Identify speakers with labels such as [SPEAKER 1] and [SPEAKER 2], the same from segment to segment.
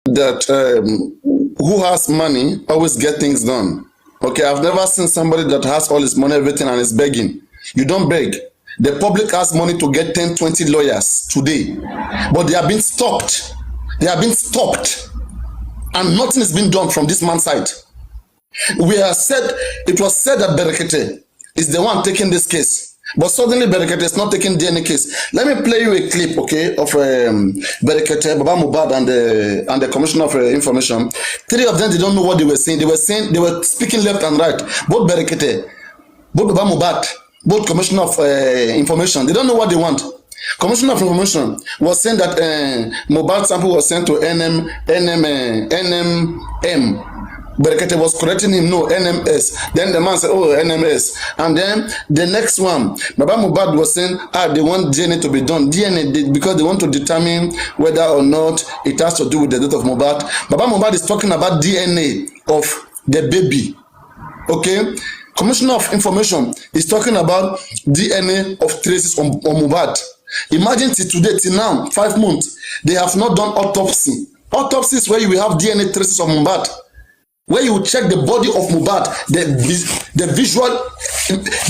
[SPEAKER 1] that who has money always get things done. Okay, I've never seen somebody that has all his money, everything, and is begging. You don't beg. The public has money to get 10, 20 lawyers today, but they have been stopped. They have been stopped, and nothing has been done from this man's side. It was said that Berekete is the one taking this case, but suddenly Berekete is not taking DNA case. Let me play you a clip, okay, of Berekete, Baba Mohbad, and the Commissioner of Information. Three of them, they don't know what they were saying. They were speaking left and right. Both Berekete, both Baba Mohbad, both Commissioner of Information, they don't know what they want. Commissioner of Information was saying that Mohbad sample was sent to NMM. Berekete was correcting him, no, NMS. Then the man said, oh, NMS. And then the next one, Baba Mohbad was saying, they want DNA to be done. DNA, because they want to determine whether or not it has to do with the death of Mohbad. Baba Mohbad is talking about DNA of the baby. Okay? Commissioner of Information is talking about DNA of traces on Mohbad. Imagine till today, till now, 5 months, they have not done autopsy. Autopsy is where you will have DNA traces of Mohbad, where you check the body of Mohbad, the visual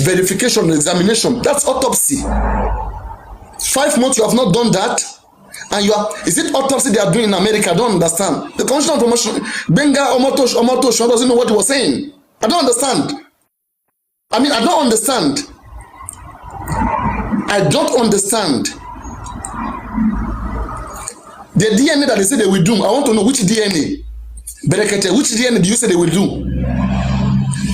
[SPEAKER 1] verification, examination. That's autopsy. 5 months you have not done that, and you are. Is it autopsy they are doing in America? I don't understand. The Commissioner of Information, Benga Omoto doesn't know what he was saying. I don't understand. I mean, I don't understand. I don't understand. The DNA that they say they will do, I want to know which DNA. Berekete, which DNA do you say they will do?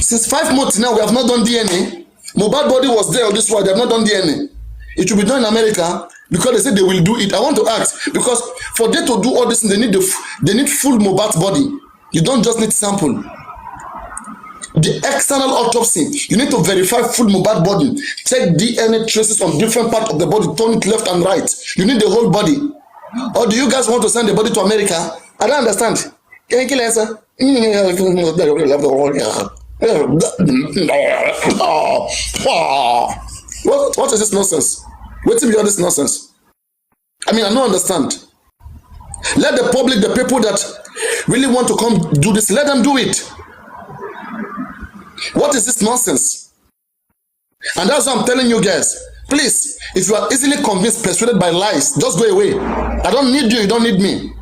[SPEAKER 1] Since 5 months now, we have not done DNA. Mohbad body was there on this one, they have not done DNA. It will be done in America because they said they will do it. I want to ask, because for them to do all this, they need full Mohbad's body. You don't just need sample. The external autopsy, you need to verify full Mohbad body. Check DNA traces on different parts of the body, turn it left and right. You need the whole body. Or do you guys want to send the body to America? I don't understand. Can you kill answer? What is this nonsense? Wait till you hear this nonsense. I mean, I don't understand. Let the public, the people that really want to come do this, let them do it. What is this nonsense? And that's what I'm telling you guys. Please, if you are easily convinced, persuaded by lies, just go away. I don't need you, you don't need me.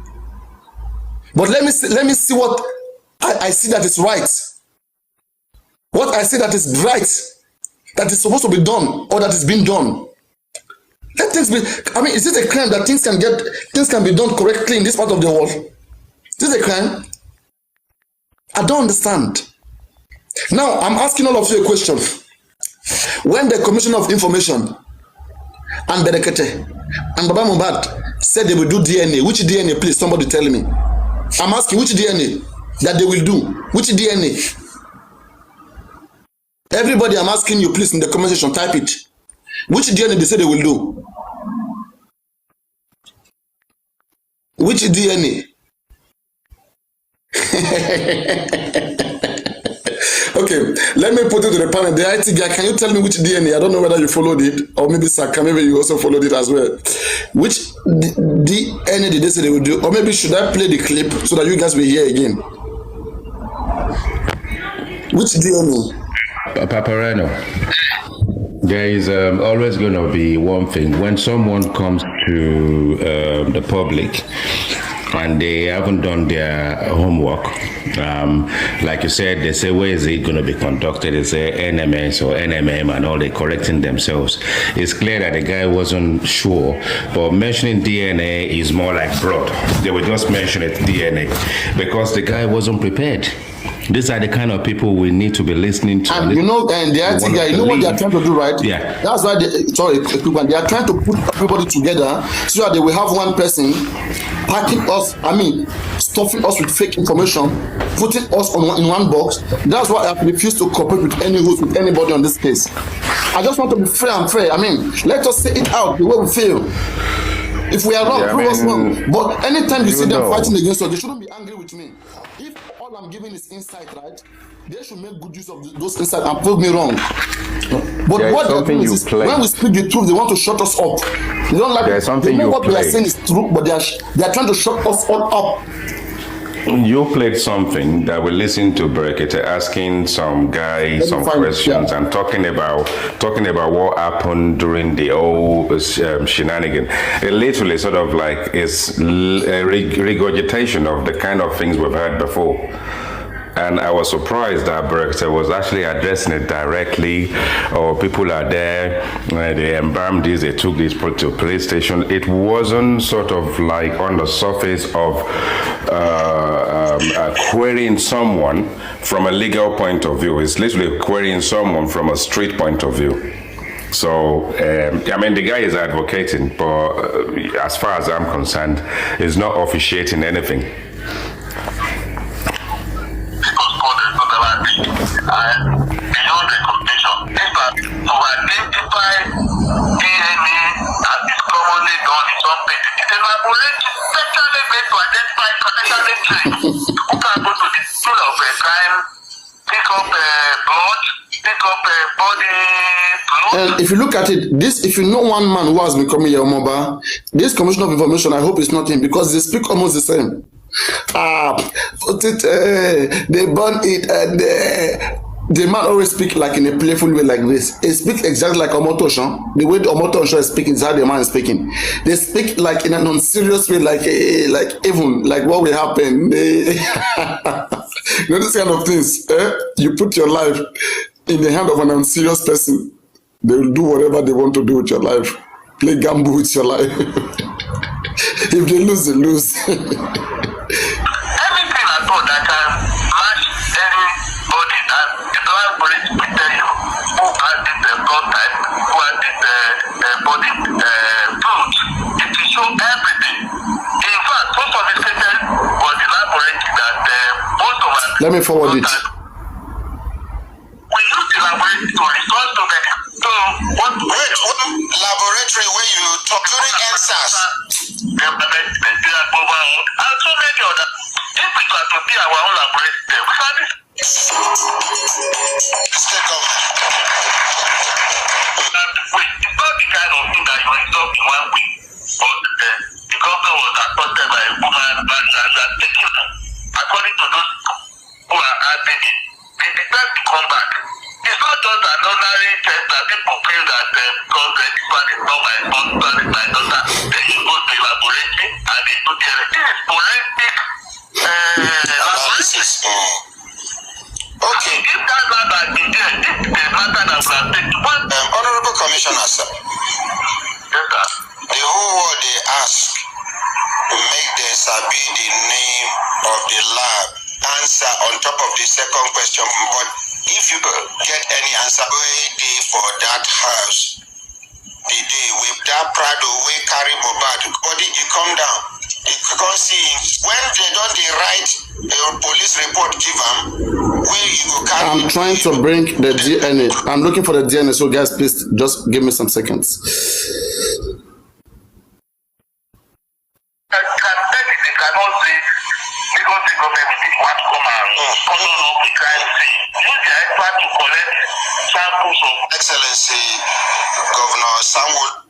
[SPEAKER 1] But let me see what I see that is right. What I see that is right, that is supposed to be done, or that is being done. Let things be. I mean, is it a crime that things can be done correctly in this part of the world? Is this a crime? I don't understand. Now, I'm asking all of you a question. When the Commissioner of Information and Berekete and Baba Mohbad said they will do DNA, which DNA, please, somebody tell me. I'm asking which DNA that they will do. Which DNA? Everybody, I'm asking you, please, in the comment section, type it. Which DNA they say they will do? Which DNA? Okay, let me put it to the panel. The IT guy, can you tell me which DNA? I don't know whether you followed it, or maybe Saga, maybe you also followed it as well. Which DNA did they say they will do? Or maybe should I play the clip so that you guys will hear again? Which DNA?
[SPEAKER 2] Papareno. There is always going to be one thing. When someone comes to the public and they haven't done their homework, like you said, they say, where is it going to be conducted? They say NMS or NMM and all, they correcting themselves. It's clear that the guy wasn't sure, but mentioning DNA is more like broad. They will just mention it DNA because the guy wasn't prepared. These are the kind of people we need to be listening to.
[SPEAKER 1] And you know, and the IT guy, you know what they are trying to do, right?
[SPEAKER 2] Yeah.
[SPEAKER 1] That's why they are trying to put everybody together so that they will have one person packing us, stuffing us with fake information, putting us in one box. That's why I refuse to cooperate with any host, with anybody on this case. I just want to be fair and fair. Let us say it out the way we feel. If we are wrong, prove us wrong. But anytime you see them fighting against us, they shouldn't be angry with me. If all I'm giving is insight, right? They should make good use of those insights and prove me wrong. But what they're doing is when we speak the truth, they want to shut us up. They don't like it. They know what we are saying is true, but they are trying to shut us all up.
[SPEAKER 2] You played something that we listened to Brekete asking some guy some questions and talking about what happened during the old shenanigan. It literally sort of like is a regurgitation of the kind of things we've heard before. And I was surprised that Brekete was actually addressing it directly, or people are there, they embalmed this, they took this to police station. It wasn't sort of like on the surface of querying someone from a legal point of view. It's literally querying someone from a street point of view. So, I mean, the guy is advocating, but as far as I'm concerned, he's not officiating anything.
[SPEAKER 3] Beyond recognition, if to identify DNA as is commonly done in some places, it is elaborated specially made to identify potentially traits who can go to the scene of a crime, pick up blood, pick up body fluid.
[SPEAKER 1] And if you look at it, this, if you know one man who has become a Yomoba, this Commission of Information, I hope it's not him, because they speak almost the same. They burn it, and the man always speak like in a playful way like this. He speaks exactly like Omotoshan. The way Omotoshan is speaking is how the man is speaking. They speak like in a non-serious way, like even like what will happen. You know, this kind of things. You put your life in the hand of an unserious person. They will do whatever they want to do with your life. Play gamble with your life. If they lose, they lose.
[SPEAKER 3] Anything at all that can match anybody that the blood police will tell you who has this blood type, who has this body fluid. It will show everything. In fact, so sophisticated was the laboratory that most of us.
[SPEAKER 1] Let me forward it.
[SPEAKER 3] We use the laboratory to respond to the. So what laboratory where you talk during answers? And so many other. If it was to be our own laboratory, we can be. State government. It's not the kind of thing that you resolve in 1 week. But the governor was assaulted by a woman and taken her. According to those who are asking it, they decide to come back. It's not just an ordinary test that people feel that because this one is not my husband, it's my daughter, then you go to the laboratory and they do the other. This is forensic analysis. Okay. If that's not that in there, this is the matter that we have taken. Honorable Commissioner, sir. Yes, sir. The whole world they ask, make them sabi the name of the lab. Answer on top of the second question, but if you get any answer for that house, the day with that Prado we carry Mohbad, body you come down, you can see when they don't they write the police report give them where you go carry.
[SPEAKER 1] I'm trying to bring the DNA. I'm looking for the DNA, so guys, please just give me some seconds.
[SPEAKER 3] They cannot say because the government is what come and follow up the crime scene. Use the expert to collect samples of Excellency Governor Samuel.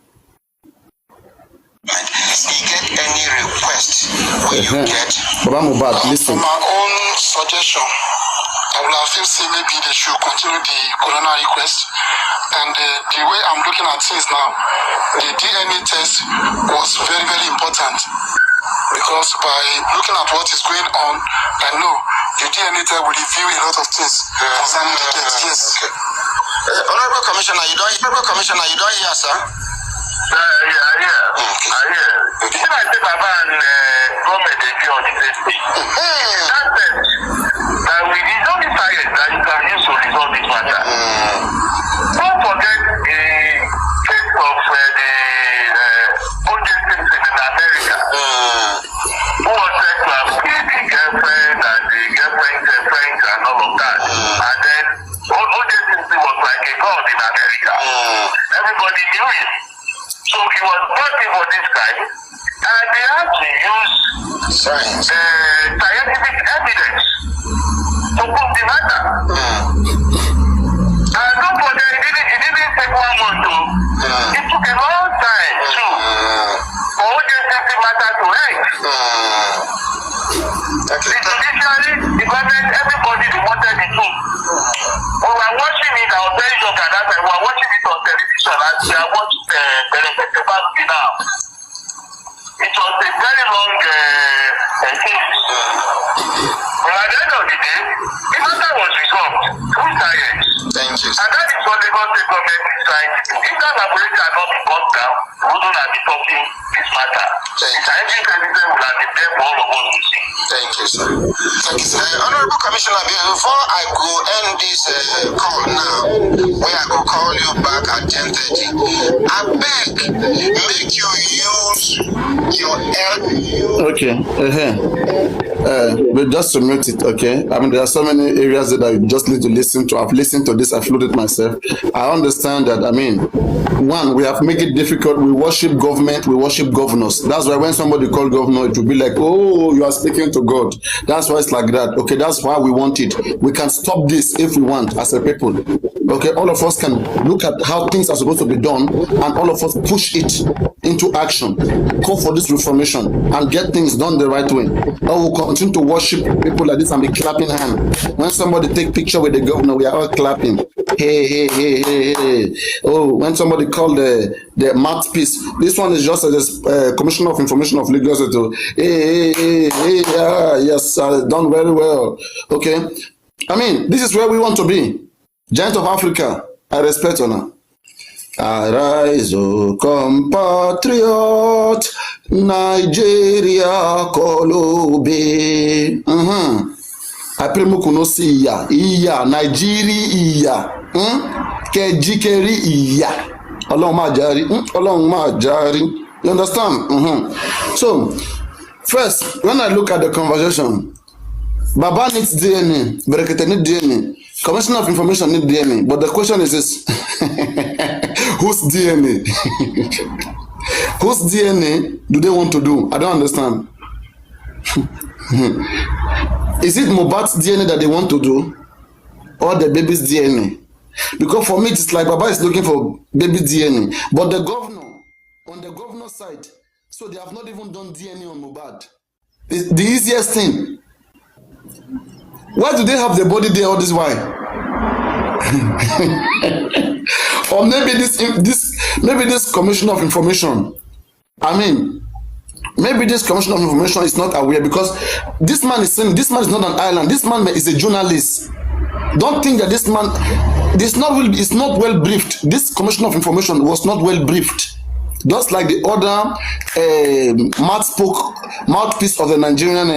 [SPEAKER 3] He get any request when you get
[SPEAKER 1] Baba Mohbad, listen.
[SPEAKER 3] from my own suggestion, I would have feel say maybe they should continue the corona request. And the way I'm looking at things now, the DNA test was very, very important. Because by looking at what is going on, I know the DNA test will reveal a lot of things concerning the case. Yes. Okay. Honorable Commissioner, you don't hear, sir? Yeah, I hear. Okay. I hear. Okay. If I say Baba and government they do on the same thing, that said, it's only science that you can use to resolve this matter. Don't forget the case of the O.J. Simpson in America, who was said to have killed the girlfriend and the girlfriend's friends and all of that. And then O.J. Simpson was like a god in America. Everybody knew him. So he was brought in for this crime, and they had to use scientific evidence to prove the matter. And don't forget, it didn't take 1 month to. It took a long time too for O.J. Simpson matter to end. The
[SPEAKER 4] judiciary, the government, everybody, they wanted the truth. We were watching it, I was very young at that time, we were watching it on television as we are watching the family now. It was a very long case. But at the end of the day, the matter was resolved through science.
[SPEAKER 3] Thank you.
[SPEAKER 4] And that is what the government is trying to do. If that laboratory had not been cut down, we wouldn't have been talking this matter. The scientific evidence would have been there for all of us to see.
[SPEAKER 3] Thank you, sir. Thank you, sir. Honorable Commissioner, before I go end this call now, where I go call you back at 10:30, I beg, make you use your
[SPEAKER 1] Okay. But just to mute it, okay? I mean, there are so many areas that I just need to listen to. I've listened to this, I've floated myself. I understand that, I mean, one, we have made it difficult. We worship government, we worship governors. That's why when somebody call governor, it will be like, oh, you are speaking to God. That's why it's like that. Okay, that's why we want it. We can stop this if we want as a people. Okay, all of us can look at how things are supposed to be done and all of us push it into action. Call for this reformation and get things done the right way. Or we'll continue to worship people like this and be clapping hands. When somebody take picture with the governor, we are all clapping. Hey, hey, hey, hey, hey. Oh, when somebody called the mouthpiece, this one is just a Commissioner of Information of Lagos. Hey, hey, hey, hey, yes, done very well. Okay, I mean, this is where we want to be. Giant of Africa, I respect honor. Arise, O compatriot, Nigeria Kolobe. I pray mukuno si iya, Nigeria kejikeri iya. Ọlọ́run máa jàre, You understand? So, first, when I look at the conversation, Baba needs DNA, Berekete needs DNA. Commissioner of Information need DNA, but the question is this: whose DNA? Whose DNA do they want to do? I don't understand. Is it Mohbad's DNA that they want to do, or the baby's DNA? Because for me, it's like Baba is looking for baby DNA, but the governor, on the governor's side, so they have not even done DNA on Mohbad. It's the easiest thing. Why do they have the body there all this while? Or maybe this Commissioner of Information, I mean, maybe this Commissioner of Information is not aware, because this man is saying this man is not an island. This man is a journalist. Don't think that this man is not well briefed. This Commissioner of Information was not well briefed. Just like the other mouthpiece of the Nigerian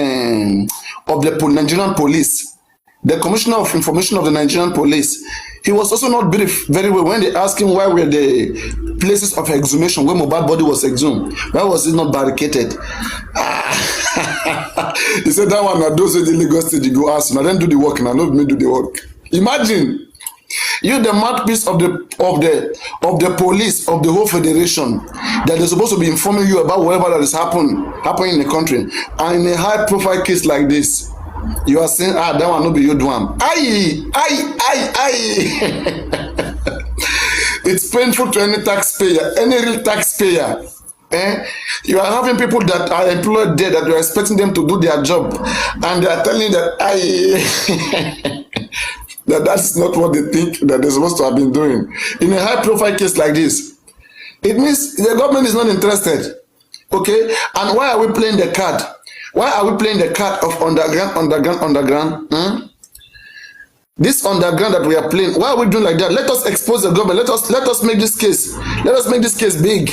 [SPEAKER 1] Nigerian police, the Commissioner of Information of the Nigerian police, he was also not briefed very well when they asked him why were the places of exhumation where Mohbad body was exhumed, why was it not barricaded? He said that one, those in the Lagos state, you go ask him, I didn't do the work, and I not me do the work. Imagine. You the mouthpiece of the police of the whole federation that they're supposed to be informing you about whatever that is happening in the country, and in a high profile case like this, you are saying, that one no be you do am. Aye. It's painful to any taxpayer, any real taxpayer. You are having people that are employed there that you are expecting them to do their job, and they are telling you that that's not what they think that they're supposed to have been doing. In a high profile case like this, it means the government is not interested. Okay? And why are we playing the card? Why are we playing the card of underground? This underground that we are playing, why are we doing like that? Let us expose the government. Let us make this case. Let us make this case big.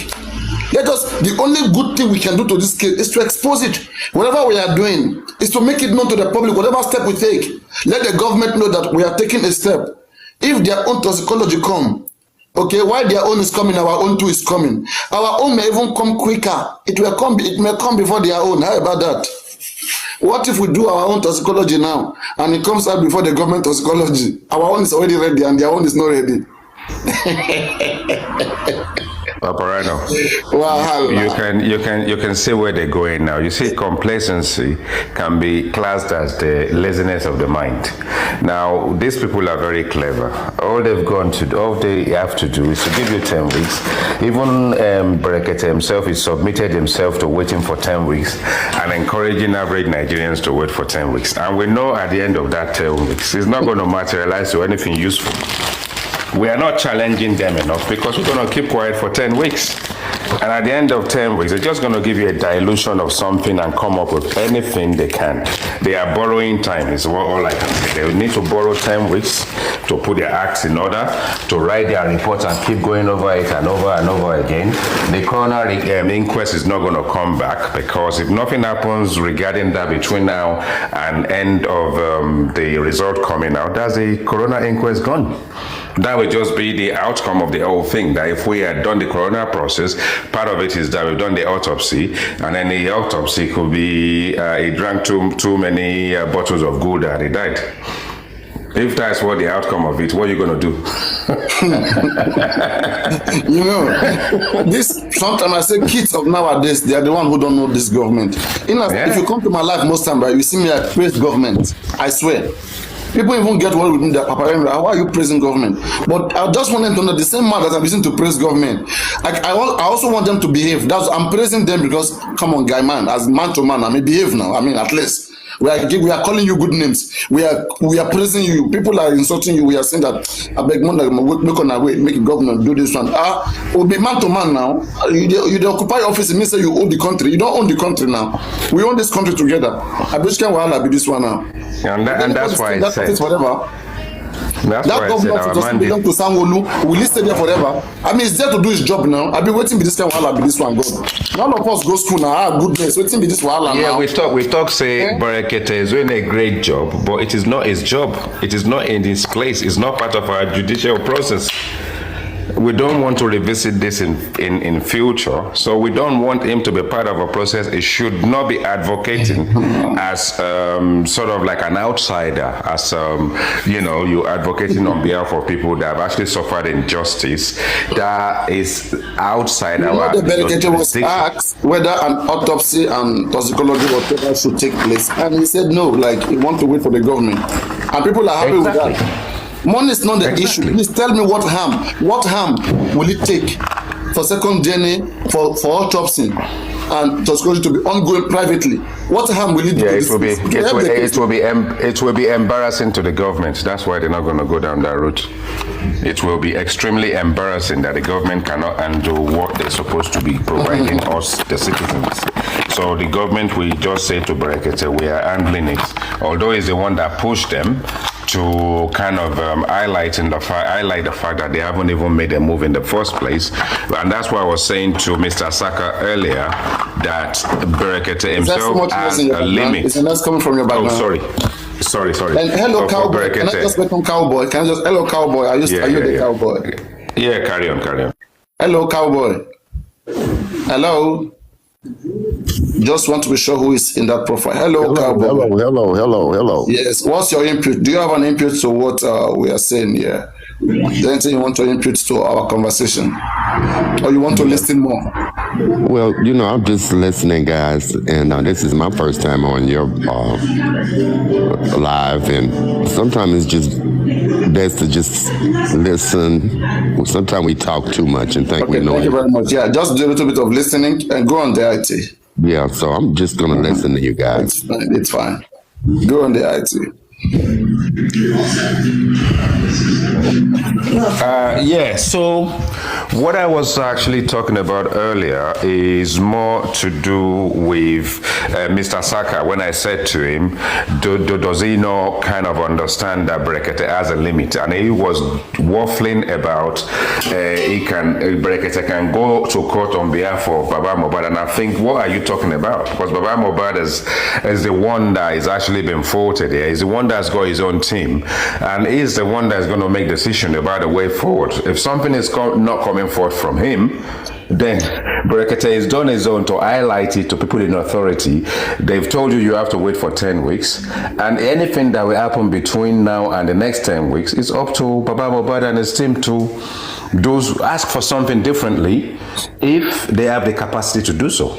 [SPEAKER 1] The only good thing we can do to this case is to expose it. Whatever we are doing is to make it known to the public. Whatever step we take, let the government know that we are taking a step. If their own toxicology come, okay, while their own is coming, our own too is coming. Our own may even come quicker. It may come before their own. How about that? What if we do our own toxicology now and it comes out before the government toxicology? Our own is already ready and their own is not ready.
[SPEAKER 2] Paparano.
[SPEAKER 1] Wow.
[SPEAKER 2] You can see where they're going now. You see, complacency can be classed as the laziness of the mind. Now, these people are very clever. All they have to do is to give you 10 weeks. Even Brekete himself, he submitted himself to waiting for 10 weeks and encouraging average Nigerians to wait for 10 weeks. And we know at the end of that 10 weeks, it's not going to materialize to anything useful. We are not challenging them enough because we're going to keep quiet for 10 weeks. And at the end of 10 weeks, they're just going to give you a dilution of something and come up with anything they can. They are borrowing time, is all I can say. They need to borrow 10 weeks to put their acts in order, to write their report and keep going over it and over again. The coroner inquest is not going to come back because if nothing happens regarding that between now and end of the result coming out, that's the coroner inquest gone. That would just be the outcome of the whole thing, that if we had done the coroner process, part of it is that we've done the autopsy, and then the autopsy could be he drank too many bottles of Gouda and he died. If that's what the outcome of it, what are you going to do?
[SPEAKER 1] You know, sometimes I say kids of nowadays, they are the one who don't know this government. If you come to my life most time, right, you see me, I praise government. I swear. People even get worried with me that, Papa, why are you praising government? But I just want them to know the same man that I'm using to praise government. I also want them to behave. I'm praising them because, come on, guy, man, as man to man, I mean, behave now. I mean, at least. We are calling you good names. We are praising you. People are insulting you. We are saying that I beg man, make on our way, make the government do this one. We'll be man to man now. You occupy office, it means that you own the country. You don't own the country now. We own this country together. I bet you can be this one now.
[SPEAKER 2] And that's why I said
[SPEAKER 1] whatever.
[SPEAKER 2] That's
[SPEAKER 1] that government just belong to Sanwo-Olu. Will he stay there forever? I mean, he's there to do his job now. I've been waiting for this kind of wahala, be this one God. None of us go school now. Goodness, waiting for this wahala now.
[SPEAKER 2] Yeah, we talk. Say Brekete is doing a great job, but it is not his job. It is not in his place. It's not part of our judicial process. We don't want to revisit this in future, so we don't want him to be part of a process. It should not be advocating as sort of like an outsider, as you advocating on behalf of people that have actually suffered injustice. That is outside our.
[SPEAKER 1] The Brekete was asked whether an autopsy and toxicology or whatever should take place, and he said no. Like he want to wait for the government, and people are happy with that. Money is not the issue. Please tell me what harm will it take for second journey, for autopsy and toxicology to be ongoing privately? What harm will it do?
[SPEAKER 2] It will be embarrassing to the government. That's why they're not going to go down that route. It will be extremely embarrassing that the government cannot undo what they're supposed to be providing us, the citizens. So the government will just say to Brekete, we are handling it. Although it's the one that pushed them to kind of highlight the fact that they haven't even made a move in the first place. And that's why I was saying to Mr. Saka earlier that Brekete himself has a limit.
[SPEAKER 1] Is that coming from your background?
[SPEAKER 2] Oh, sorry.
[SPEAKER 1] And hello, cowboy. Can I just become cowboy? Hello, cowboy. Are you the cowboy?
[SPEAKER 2] Yeah, carry on.
[SPEAKER 1] Hello, cowboy. Hello. Just want to be sure who is in that profile. Hello, cowboy.
[SPEAKER 5] Hello.
[SPEAKER 1] Yes. What's your input? Do you have an input to what we are saying here? Is there anything you want to input to our conversation? Or you want to listen more?
[SPEAKER 5] Well, I'm just listening, guys, and this is my first time on your live, and sometimes it's just best to just listen. Sometimes we talk too much and think we know.
[SPEAKER 1] Thank you very much. Yeah, just do a little bit of listening and go on the IT.
[SPEAKER 5] Yeah, so I'm just going to listen to you guys.
[SPEAKER 1] It's fine. Go on the IT.
[SPEAKER 2] So what I was actually talking about earlier is more to do with Mr. Saka. When I said to him, does he not kind of understand that Brekete has a limit? And he was waffling about Brekete can go to court on behalf of Baba Mohbad. And I think, what are you talking about? Because Baba Mohbad is the one that is actually been faulted here. He's the one that's got his own team. And he's the one that's is going to make decision about the way forward. If something is not coming forth from him, then Brekete has done his own to highlight it to people in authority. They've told you you have to wait for 10 weeks. And anything that will happen between now and the next 10 weeks is up to Baba Mohbad and his team to ask for something differently if they have the capacity to do so.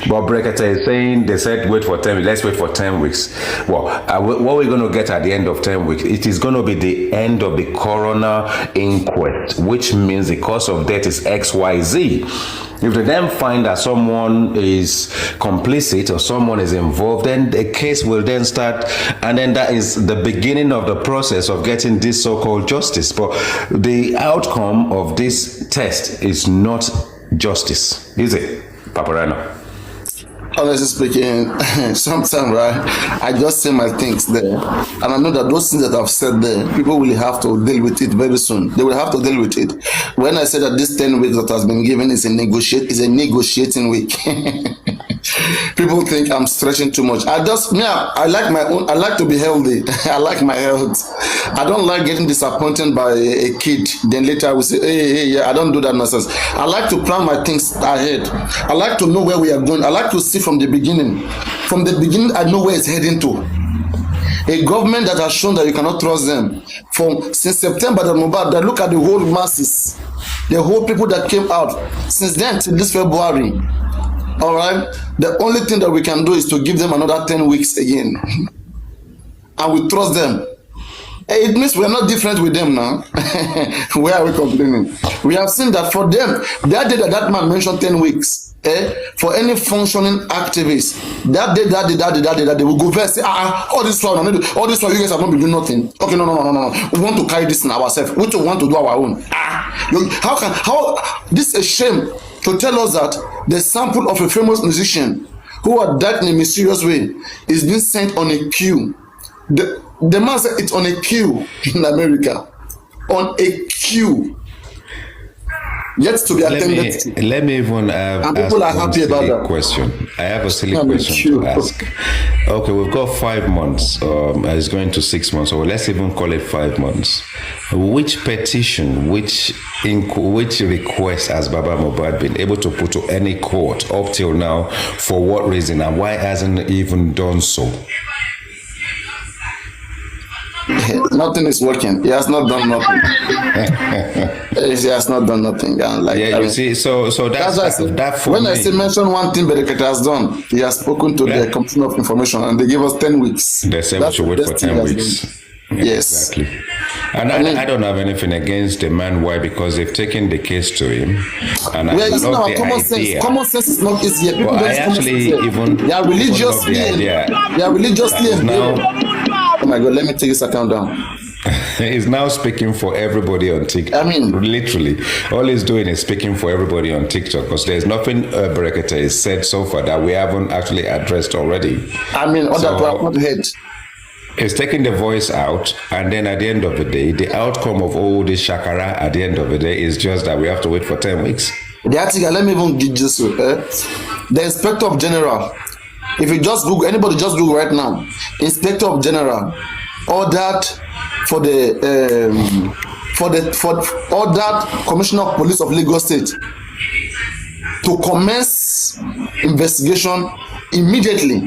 [SPEAKER 2] But Brekete is saying, they said wait for 10 weeks, let's wait for 10 weeks. Well, what we're going to get at the end of 10 weeks, it is going to be the end of the coroner inquest, which means the cause of death is XYZ. If they then find that someone is complicit or someone is involved, then the case will then start, and then that is the beginning of the process of getting this so-called justice. But the outcome of this test is not justice, is it, Paparano?
[SPEAKER 1] Honestly speaking, sometimes, right, I just say my things there. And I know that those things that I've said there, people will have to deal with it very soon. They will have to deal with it. When I say that this 10 weeks that has been given is a negotiating week. People think I'm stretching too much. I like my own, I like to be healthy. I like my health. I don't like getting disappointed by a kid. Then later I will say, hey, yeah, I don't do that nonsense. I like to plan my things ahead. I like to know where we are going. I like to see from the beginning. From the beginning, I know where it's heading to. A government that has shown that you cannot trust them. Since September, that Mohbad, that look at the whole masses, the whole people that came out. Since then till this February. All right, the only thing that we can do is to give them another 10 weeks again, and we trust them. It means we are not different with them now. Where are we complaining? We have seen that for them, that day that man mentioned 10 weeks, for any functioning activist, that day, they will go there and say, all this one, you guys have not been doing nothing. Okay, no. We want to carry this in ourselves. We want to do our own. This is a shame to tell us that the sample of a famous musician who had died in a mysterious way is being sent on a queue. The man said it's on a queue in America. On a queue. Yet to be attended to.
[SPEAKER 2] Let me even and
[SPEAKER 1] people are happy about that
[SPEAKER 2] question. I have a silly question to ask. Okay, we've got 5 months. It's going to 6 months, or let's even call it 5 months. Which petition, which request has Baba Mohbad been able to put to any court up till now? For what reason, and why hasn't he even done so?
[SPEAKER 1] Nothing is working. He has not done nothing. He has not done nothing.
[SPEAKER 2] See, so that's that for
[SPEAKER 1] when
[SPEAKER 2] me.
[SPEAKER 1] I say mention one thing Brekete has done, he has spoken to the Commission of Information, and they gave us 10 weeks.
[SPEAKER 2] They said we should wait for 10 weeks.
[SPEAKER 1] Yes.
[SPEAKER 2] Exactly. And I don't have anything against the man. Why? Because they've taken the case to him. And I love the
[SPEAKER 1] common
[SPEAKER 2] idea.
[SPEAKER 1] Sense. Common sense is not easy. People
[SPEAKER 2] Well, I actually even
[SPEAKER 1] they are religiously. They are religiously. Oh my God! Let me take this account down.
[SPEAKER 2] He's now speaking for everybody on TikTok.
[SPEAKER 1] I mean,
[SPEAKER 2] literally, all he's doing is speaking for everybody on TikTok, because there's nothing Brekete has said so far that we haven't actually addressed already.
[SPEAKER 1] I mean, all that we have not heard.
[SPEAKER 2] He's taking the voice out, and then at the end of the day, the outcome of all this shakara at the end of the day is just that we have to wait for 10 weeks.
[SPEAKER 1] The article, let me even give this. The Inspector of General. If you just Google, anybody just Google right now, Inspector of General ordered for ordered Commissioner of Police of Lagos State to commence investigation immediately.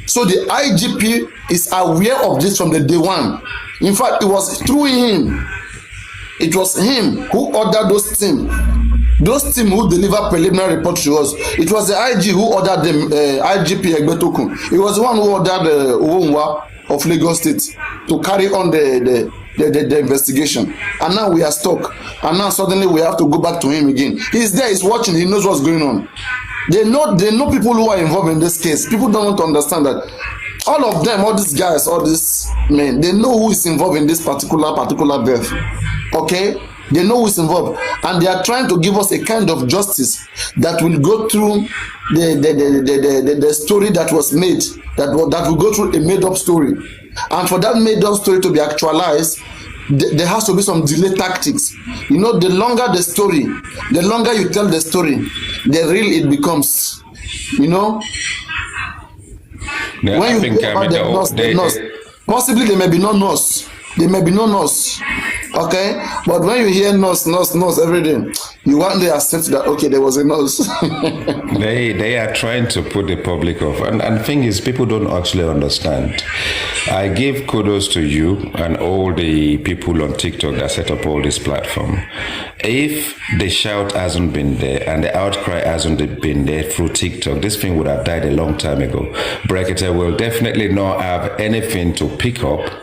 [SPEAKER 1] So the IGP is aware of this from the day one. In fact, it was through him. It was him who ordered those teams who delivered preliminary report to us. It was the IG who ordered them, IGP Egbetokun. It was the one who ordered Owonwa of Lagos State to carry on the investigation. And now we are stuck. And now suddenly we have to go back to him again. He's there, he's watching, he knows what's going on. They know people who are involved in this case. People don't want to understand that. All of them, all these guys, all these men, they know who is involved in this particular death. Okay? They know who is involved. And they are trying to give us a kind of justice that will go through the story that was made, that will go through a made-up story. And for that made-up story to be actualized, there has to be some delay tactics. You know, the longer the story, the longer you tell the story, the real it becomes. You know?
[SPEAKER 2] Yeah,
[SPEAKER 1] when you hear about the nurse, possibly they may be not nurse. There may be no nurse, okay? But when you hear nurse every day, you want to accept that, okay, there was a nurse.
[SPEAKER 2] They are trying to put the public off. And the thing is, people don't actually understand. I give kudos to you and all the people on TikTok that set up all this platform. If the shout hasn't been there and the outcry hasn't been there through TikTok, this thing would have died a long time ago. Bracketer will definitely not have anything to pick up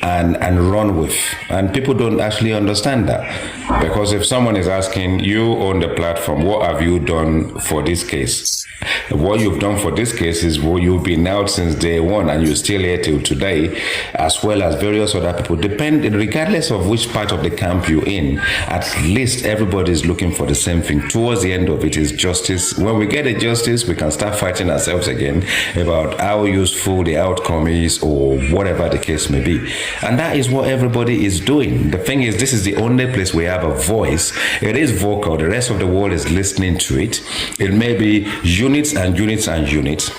[SPEAKER 2] and run with, and people don't actually understand that, because if someone is asking you on the platform, what have you done for this case? What you've done for this case is what you've been out since day one and you're still here till today, as well as various other people. Regardless of which part of the camp you're in, at least everybody is looking for the same thing. Towards the end of it is justice. When we get the justice, we can start fighting ourselves again about how useful the outcome is or whatever the case may be. And that is what everybody is doing. The thing is, this is the only place we have a voice. It is vocal. The rest of the world is listening to it. It may be units and units and units.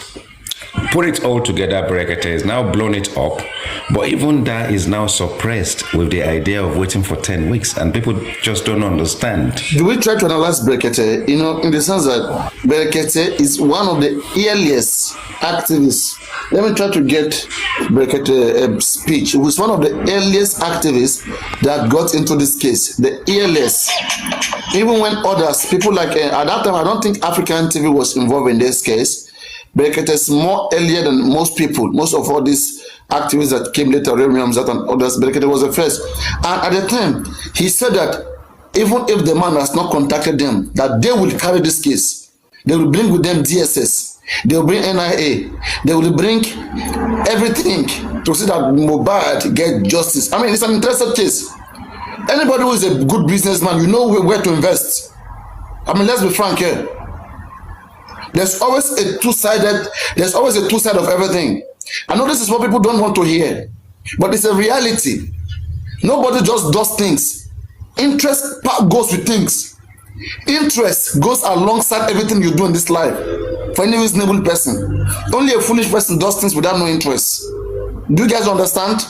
[SPEAKER 2] Put it all together, Bracketer has now blown it up, but even that is now suppressed with the idea of waiting for 10 weeks, and people just don't understand.
[SPEAKER 1] Do we try to analyze Bracketer, in the sense that Bracketer is one of the earliest activists? Let me try to get Bracketer speech. It was one of the earliest activists that got into this case, the earliest. Even when others, people like, at that time, I don't think African TV was involved in this case. Bracketer is more earlier than most people. Most of all these activists that came later, Williams and others, Bracketer was the first. And at the time, he said that even if the man has not contacted them, that they will carry this case. They will bring with them DSS. They will bring NIA. They will bring everything to see that Mohbad get justice. I mean, it's an interesting case. Anybody who is a good businessman, you know where to invest. I mean, let's be frank here. There's always a two-sided of everything. I know this is what people don't want to hear, but it's a reality. Nobody just does things. Interest goes with things. Interest goes alongside everything you do in this life. For any reasonable person, only a foolish person does things without no interest. Do you guys understand?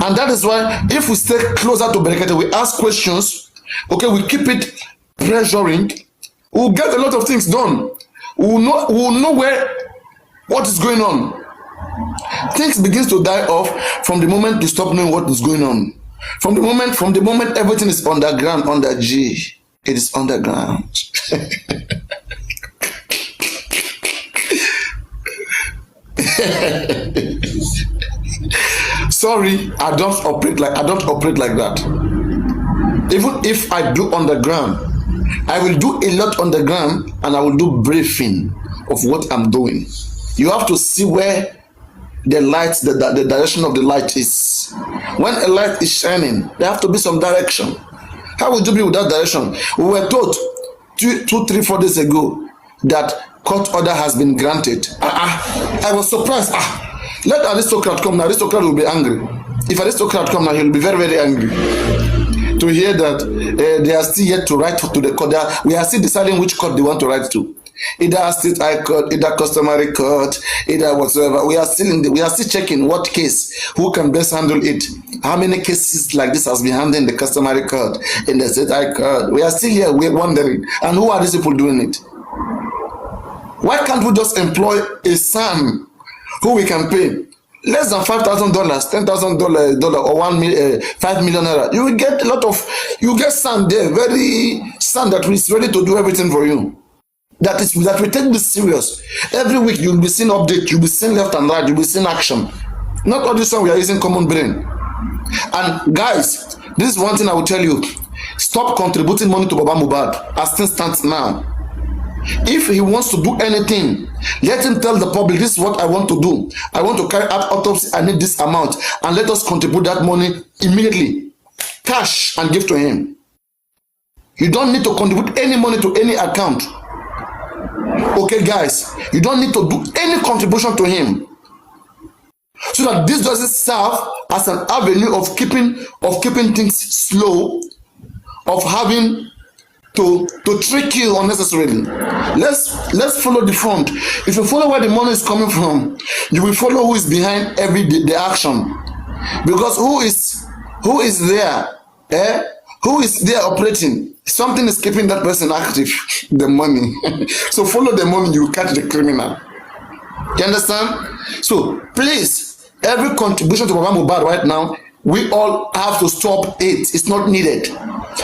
[SPEAKER 1] And that is why if we stay closer to Bracketer, we ask questions, okay, we keep it pressuring, we'll get a lot of things done. We'll know what is going on. Things begins to die off from the moment you stop knowing what is going on. From the moment everything is underground, under G, it is underground. Sorry, I don't operate like that. Even if I do underground, I will do a lot on the ground, and I will do briefing of what I'm doing. You have to see where the light, the direction of the light is. When a light is shining, there have to be some direction. How would you be with that direction? We were told 2, 3, 4 days ago that court order has been granted. I was surprised. Let aristocrat come now. Aristocrat will be angry. If aristocrat come now, he will be very, very angry to hear that they are still yet to write to the court. We are still deciding which court they want to write to. Either state high court, either customary court, either whatsoever. We are still checking what case, who can best handle it. How many cases like this has been handled in the customary court, in the state high court? We are still here. We are wondering. And who are these people doing it? Why can't we just employ a son who we can pay less than $5,000, $10,000, or 5 million naira? You will get you get son there, very son that is ready to do everything for you. That we take this serious. Every week you'll be seeing update, you'll be seeing left and right, you'll be seeing action. Not all this time we are using common brain. And guys, this is one thing I will tell you. Stop contributing money to Baba Mohbad as things stand now. If he wants to do anything, let him tell the public, this is what I want to do. I want to carry out autopsy, I need this amount. And let us contribute that money immediately. Cash, and give to him. You don't need to contribute any money to any account. Okay, guys, you don't need to do any contribution to him, so that this doesn't serve as an avenue of keeping things slow, of having to trick you unnecessarily. Let's follow the front. If you follow where the money is coming from, you will follow who is behind the action. Because who is there? Who is there operating? Something is keeping that person active. The money. So follow the money, you catch the criminal. You understand? So please, every contribution to Baba Mohbad right now, we all have to stop it. It's not needed.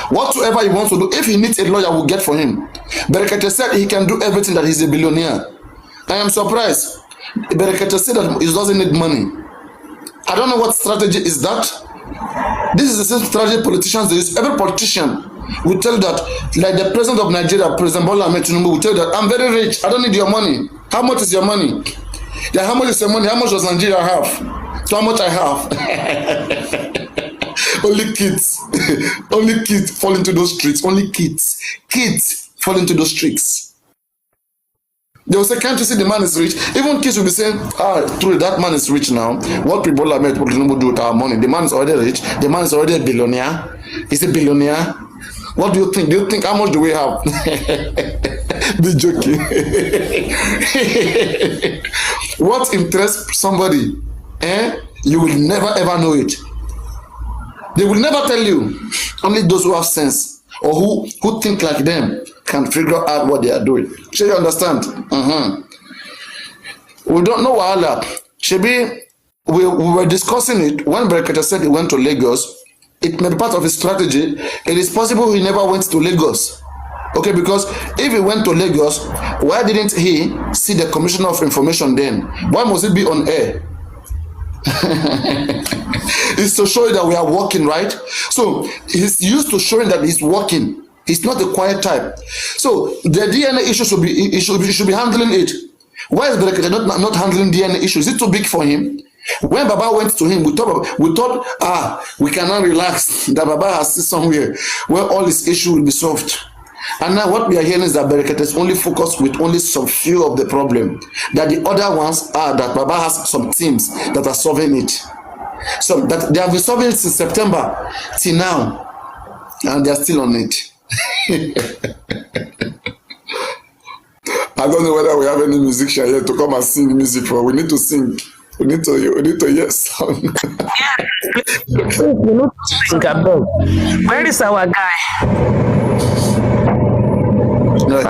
[SPEAKER 1] Whatsoever he wants to do, if he needs a lawyer, we'll get for him. Berekete said he can do everything, that he's a billionaire. I am surprised. Berekete said that he doesn't need money. I don't know what strategy is that. This is the same strategy politicians use. Every politician will tell you that, like the president of Nigeria, President Bola Ahmed Tinubu, will tell you that I'm very rich, I don't need your money. How much is your money? Yeah, how much is your money? How much does Nigeria have? So how much I have? Only kids fall into those streets. Only kids fall into those streets. They will say, can't you see the man is rich? Even kids will be saying, truly, that man is rich now. What people like me do with our money? The man is already rich. The man is already a billionaire. He's a billionaire. What do you think? Do you think how much do we have? Be joking. What interests somebody? You will never ever know it. They will never tell you. Only those who have sense or who think like them can figure out what they are doing. So you understand? We don't know Wahala. Shebi, we were discussing it when Berekete said he went to Lagos. It may be part of his strategy. It is possible he never went to Lagos. Okay, because if he went to Lagos, why didn't he see the Commissioner of Information then? Why must it be on air? It's to show you that we are working, right? So he's used to showing that he's working. He's not a quiet type. So the DNA issue should be handling it. Why is Berekete not handling DNA issues? Is it too big for him? When Baba went to him, we thought, we cannot relax. That Baba has seen somewhere where all his issues will be solved. And now what we are hearing is that Berekete is only focused with only some few of the problem. That the other ones are that Baba has some teams that are solving it. So that they have been solving it since September till now, and they are still on it. I don't know whether we have any musician here to come and sing music for. We need to sing. We need to hear sound.
[SPEAKER 6] Where is our guy?
[SPEAKER 1] No,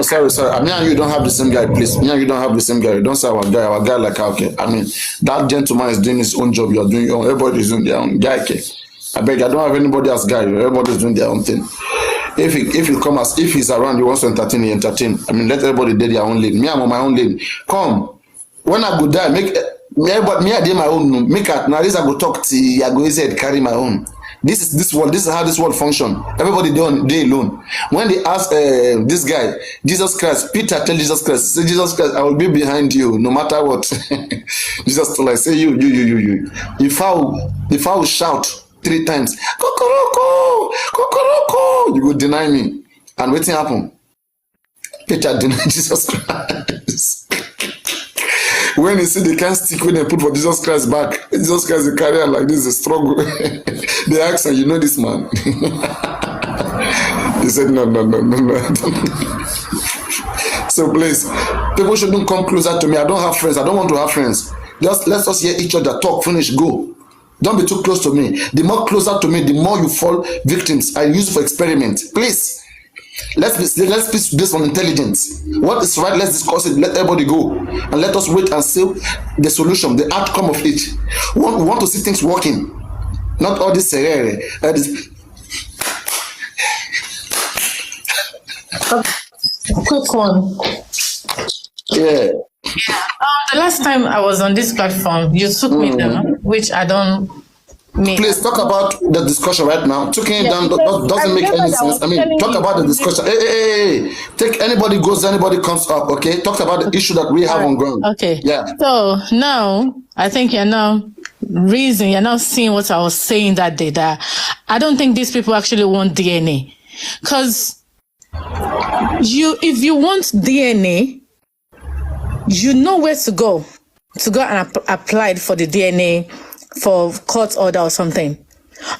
[SPEAKER 1] sorry. Me and you don't have the same guy, please. Me and you don't have the same guy. Don't say our guy. Our guy, like, okay. I mean, that gentleman is doing his own job. You are doing your own. Everybody is doing their own. Guy, okay. I beg, I don't have anybody else guy. Everybody is doing their own thing. If he's around, he wants to entertain, he entertain. I mean, let everybody do their own lane. Me, I'm on my own lane. Come. When I go die, me I did my own. Make it now. This I go talk to. I go easy carry my own. This is how this world function. Everybody they alone. When they ask this guy, Jesus Christ, Peter tell Jesus Christ, say Jesus Christ, I will be behind you no matter what. Jesus told I say you. If I will shout 3 times, Kokoroko, Kokoroko, you will deny me. And what's happen? Peter denied Jesus Christ. When you see they can't stick when they put for Jesus Christ back, Jesus Christ the carrier like this is a struggle. They ask her, you know this man? He said, no. So please, people shouldn't come closer to me. I don't have friends. I don't want to have friends. Just let us hear each other talk, finish, go. Don't be too close to me. The more closer to me, the more you fall victims. I use it for experiment. Please. Let's be based on intelligence. What is right, let's discuss it. Let everybody go. And let us wait and see the solution, the outcome of it. We want to see things working. Not all this
[SPEAKER 6] Quick one.
[SPEAKER 1] Yeah.
[SPEAKER 6] The last time I was on this platform, you took me down, which I don't mean.
[SPEAKER 1] Please talk about the discussion right now. Taking it down doesn't make any sense. I mean, talk about the discussion. Hey. Take anybody comes up, okay? Talk about the issue that we have on ground.
[SPEAKER 6] Okay.
[SPEAKER 1] Yeah.
[SPEAKER 6] So now, I think you're now seeing what I was saying that day, that I don't think these people actually want DNA. Because if you want DNA, you know where to go and apply for the DNA for court order or something.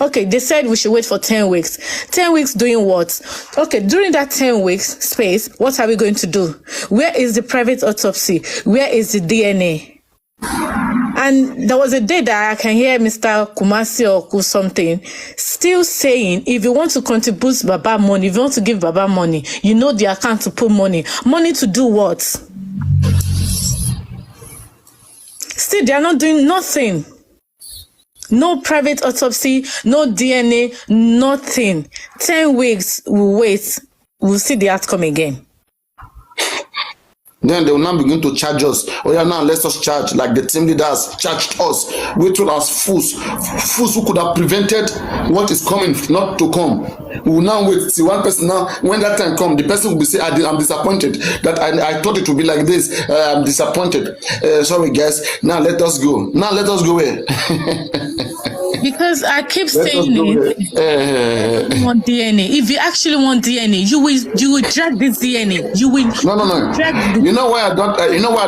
[SPEAKER 6] Okay, they said we should wait for 10 weeks. 10 weeks doing what? Okay, during that 10 weeks space, what are we going to do? Where is the private autopsy? Where is the DNA? And there was a day that I can hear Mr. Kumasi or something still saying, if you want to contribute Baba money, if you want to give Baba money, you know the account to put money. Money to do what? Still, they are not doing nothing. No private autopsy, no DNA, nothing. 10 weeks, we'll wait. We'll see the outcome again.
[SPEAKER 1] Then they will now begin to charge us. Oh yeah, now let us charge like the team leaders charged us. We told us fools who could have prevented what is coming not to come. We will now wait. See one person now, when that time comes, the person will be saying, I'm disappointed that I thought it would be like this. I'm disappointed. Sorry guys. Now let us go. Now let us go away.
[SPEAKER 6] Because I keep saying it. You want DNA. If you actually want DNA, you will drag this DNA. You will.
[SPEAKER 1] No. You know why I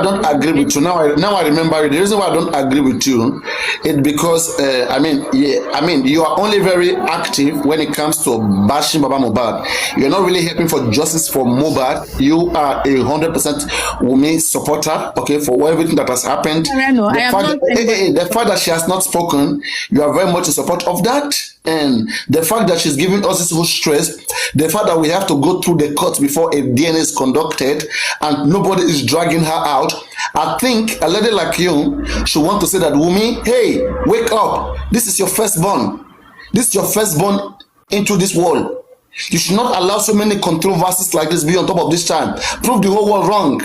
[SPEAKER 1] don't agree with you. Now I remember it. The reason why I don't agree with you is because you are only very active when it comes to bashing Baba Mohbad. You're not really helping for justice for Mohbad. You are a 100% Wunmi supporter. Okay, for everything that has happened. The fact that she has not spoken, you are very much in support of that. And the fact that she's giving us this whole stress, the fact that we have to go through the court before a DNA is conducted and nobody is dragging her out, I think a lady like you should want to say that, Wunmi, hey, wake up. This is your firstborn. This is your firstborn into this world. You should not allow so many controversies like this be on top of this time. Prove the whole world wrong.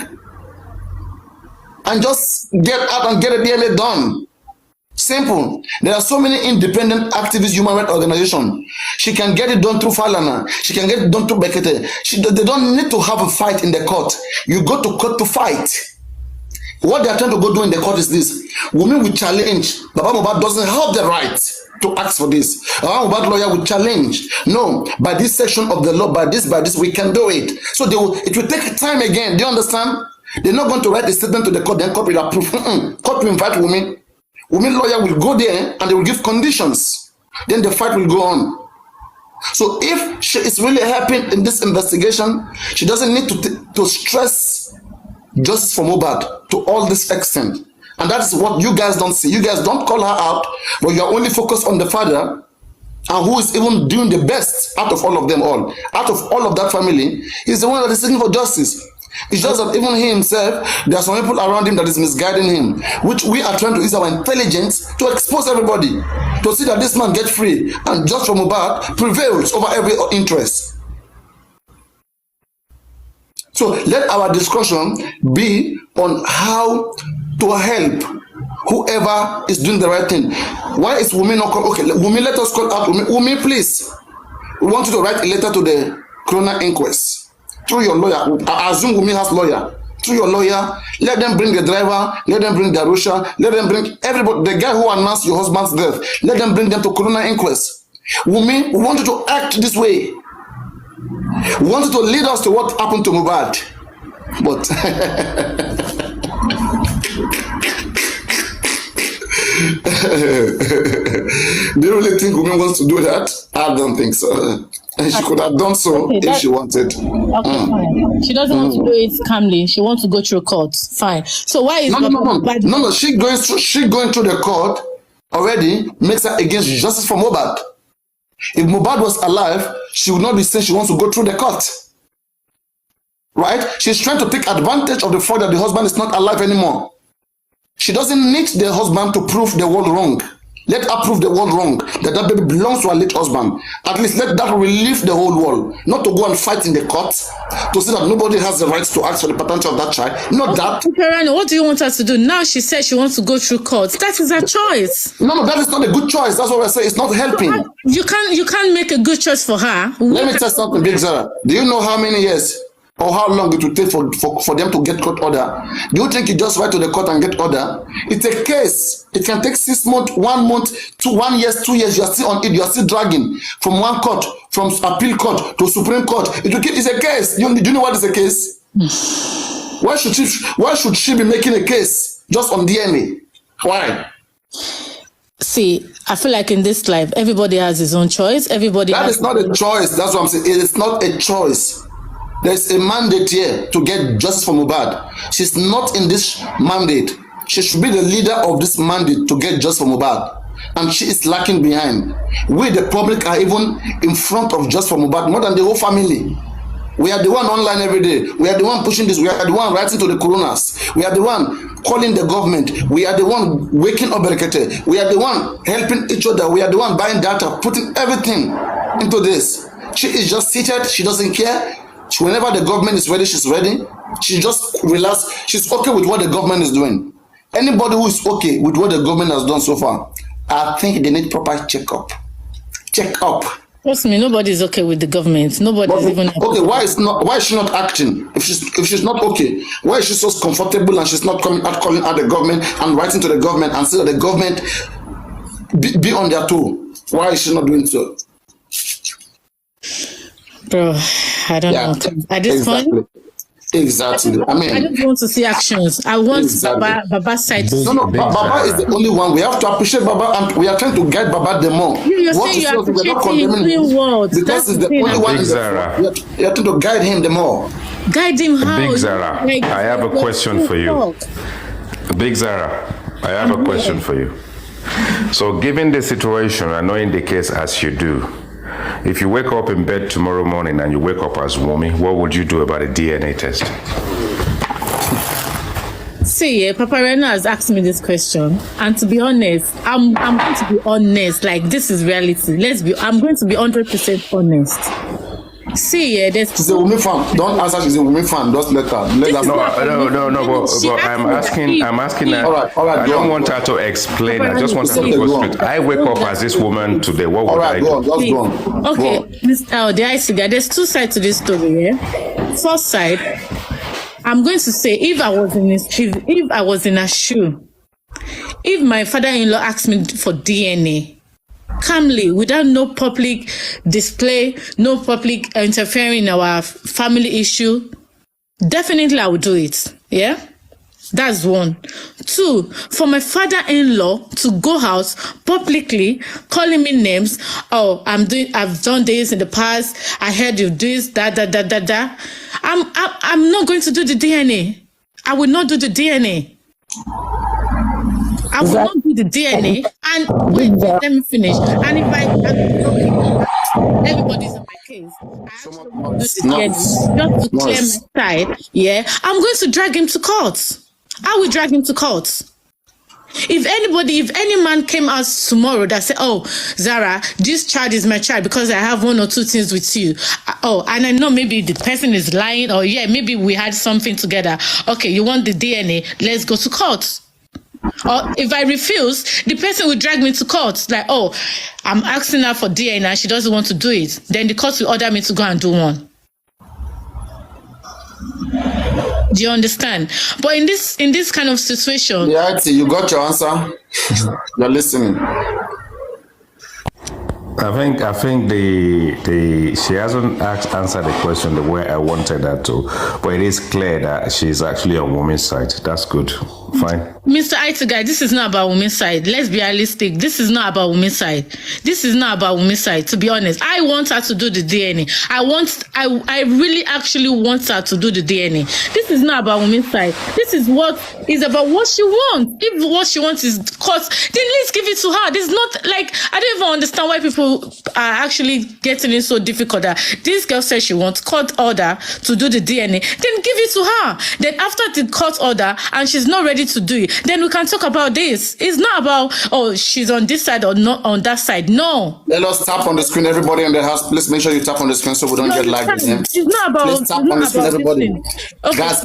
[SPEAKER 1] And just get out and get a DNA done. Simple. There are so many independent activist human rights organizations. She can get it done through Falana. She can get it done through Bekete. They don't need to have a fight in the court. You go to court to fight. What they are trying to go do in the court is this. Women will challenge. Baba Mohbad doesn't have the right to ask for this. Baba Mohbad lawyer will challenge. No, by this section of the law, by this, we can do it. So it will take time again. Do you understand? They're not going to write a statement to the court, then court will approve. Court will invite women. Women lawyer will go there and they will give conditions. Then the fight will go on. So if she is really helping in this investigation, she doesn't need to stress justice for Mohbad to all this extent. And that is what you guys don't see. You guys don't call her out, but you are only focused on the father, and who is even doing the best out of all of them all. Out of all of that family, he's the one that is seeking for justice. It's just that even he himself, there are some people around him that is misguiding him, which we are trying to use our intelligence to expose everybody, to see that this man gets free and justice for Mohbad prevails over every interest. So let our discussion be on how to help whoever is doing the right thing. Why is Wunmi not called? Okay, Wunmi, let us call out Wunmi. Wunmi, please. We want you to write a letter to the coroner inquest. Through your lawyer, I assume Wunmi has lawyer. Through your lawyer, let them bring the driver, let them bring Darusha, let them bring everybody, the guy who announced your husband's death, let them bring them to coroner inquest. Wunmi, we want you to act this way. We want you to lead us to what happened to Mohbad. But do you really think Wunmi wants to do that? I don't think so. And she could have done so if she wanted.
[SPEAKER 6] Okay, fine. She doesn't want to do it calmly. She wants to go through court. Fine. So why is
[SPEAKER 1] no? She going through the court already makes her against justice for Mohbad. If Mohbad was alive, she would not be saying she wants to go through the court. Right? She's trying to take advantage of the fact that the husband is not alive anymore. She doesn't need the husband to prove the world wrong. Let her prove the world wrong, that baby belongs to her late husband. At least let that relieve the whole world. Not to go and fight in the court, to say that nobody has the right to ask for the potential of that child. Not that.
[SPEAKER 6] Rano, what do you want her to do? Now she says she wants to go through court. That is her choice.
[SPEAKER 1] No, that is not a good choice. That's what I say. It's not helping.
[SPEAKER 6] You can't make a good choice for her.
[SPEAKER 1] Let me tell you something, Big Zara. Do you know how many years or how long it will take for them to get court order? Do you think you just write to the court and get order? It's a case. It can take 6 months, 1 month, 1 year, 2 years. You are still on it. You are still dragging from one court, from appeal court to Supreme Court. It's a case. Do you know what is a case? Why should she be making a case just on DNA? Why?
[SPEAKER 6] See, I feel like in this life, everybody has his own choice. That
[SPEAKER 1] is not a choice. That's what I'm saying. It is not a choice. There's a mandate here to get justice for Mohbad. She's not in this mandate. She should be the leader of this mandate to get justice for Mohbad. And she is lacking behind. We, the public, are even in front of justice for Mohbad more than the whole family. We are the one online every day. We are the one pushing this. We are the one writing to the coronas. We are the one calling the government. We are the one waking up Berekete. We are the one helping each other. We are the one buying data, putting everything into this. She is just seated. She doesn't care. Whenever the government is ready, she's ready. She just relaxed. She's okay with what the government is doing. Anybody who is okay with what the government has done so far, I think they need proper checkup. Check up.
[SPEAKER 6] Trust me, nobody is okay with the government. Nobody is even
[SPEAKER 1] okay. Why is she not acting? If she's not okay, why is she so comfortable and she's not coming out calling out the government and writing to the government and saying that the government be on their toe? Why is she not doing so?
[SPEAKER 6] Bro, I don't know. At this point,
[SPEAKER 1] exactly. I mean,
[SPEAKER 6] I don't want to see actions. I want Baba's side.
[SPEAKER 1] No, Baba is the only one. We have to appreciate Baba, and we are trying to guide Baba the more.
[SPEAKER 6] You're saying you appreciate him in words.
[SPEAKER 1] Because it's the only one. You have to guide him the more.
[SPEAKER 6] Guide him how?
[SPEAKER 2] Big Zara, I have a question for you. Big Zara, I have a question for you. So, given the situation and knowing the case as you do, if you wake up in bed tomorrow morning and you wake up as Wumi, what would you do about a DNA test?
[SPEAKER 6] See, Papa Rena has asked me this question, and to be honest, I'm going to be honest. Like, this is reality. I'm going to be 100% honest. See,
[SPEAKER 1] she's a Wumi fan. Don't answer. She's a Wumi fan. Just let her.
[SPEAKER 2] No. But I'm asking.
[SPEAKER 1] All right.
[SPEAKER 2] I don't want her to explain. I just want her to go straight. I wake up as this woman today. What would I do?
[SPEAKER 1] Go on.
[SPEAKER 6] Okay, there's two sides to this story. Yeah? First side, I'm going to say, if I was in a shoe, if my father-in-law asked me for DNA, calmly, without no public display, no public interfering in our family issue, definitely I would do it. Yeah, that's one. Two, for my father-in-law to go out publicly calling me names. Oh, I've done this in the past. I heard you do this, da. I'm not going to do the DNA. I will not do the DNA. I will not do the DNA. And wait, let me finish. And if everybody's on my case, I actually want to do the DNA just to clear my side. Yeah, I'm going to drag him to court. I will drag him to court. If any man came out tomorrow that said, oh, Zara, this child is my child because I have one or two things with you. Oh, and I know maybe the person is lying, or maybe we had something together. Okay, you want the DNA? Let's go to court. Or if I refuse, the person will drag me to court. Like, oh, I'm asking her for DNA and she doesn't want to do it. Then the court will order me to go and do one. Do you understand? But in this kind of situation,
[SPEAKER 1] yeah, you got your answer. You're listening.
[SPEAKER 2] I think she hasn't answered the question the way I wanted her to, but it is clear that she's actually on woman's side. That's good. Fine.
[SPEAKER 6] Mr. Etiko, this is not about women's side. Let's be realistic. This is not about women's side. This is not about women's side, to be honest. I want her to do the DNA. I really actually want her to do the DNA. This is not about women's side. This is about what she wants. If what she wants is court, then let's give it to her. This is not like, I don't even understand why people are actually getting it so difficult that this girl says she wants court order to do the DNA. Then give it to her. Then after the court order and she's not ready to do it, then we can talk about this. It's not about, oh, she's on this side or not on that side. No.
[SPEAKER 1] Let us tap on the screen. Everybody in the house, please make sure you tap on the screen so we don't get like this.
[SPEAKER 6] It's not about.
[SPEAKER 1] Please tap on the screen, everybody. Okay, guys,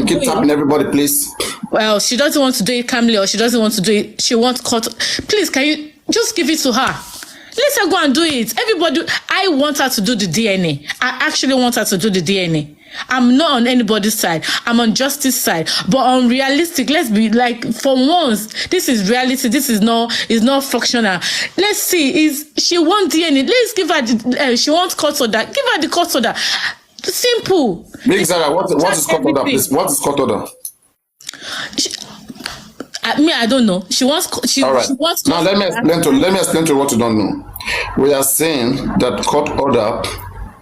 [SPEAKER 1] keep tapping, everybody, please.
[SPEAKER 6] Well, she doesn't want to do it calmly, or she doesn't want to do it. She wants court. Please, can you just give it to her? Let her go and do it. Everybody, I want her to do the DNA. I actually want her to do the DNA. I'm not on anybody's side. I'm on justice side. But on realistic, let's be like, for once, this is reality. This is not functional. Let's see, she wants DNA. Let's give her she wants court order. Give her the court order. Simple.
[SPEAKER 1] Big Zara, what is court order, please? What is court order?
[SPEAKER 6] I don't know. She wants.
[SPEAKER 1] All right.
[SPEAKER 6] She wants.
[SPEAKER 1] Now let me explain to you what you don't know. We are saying that court order,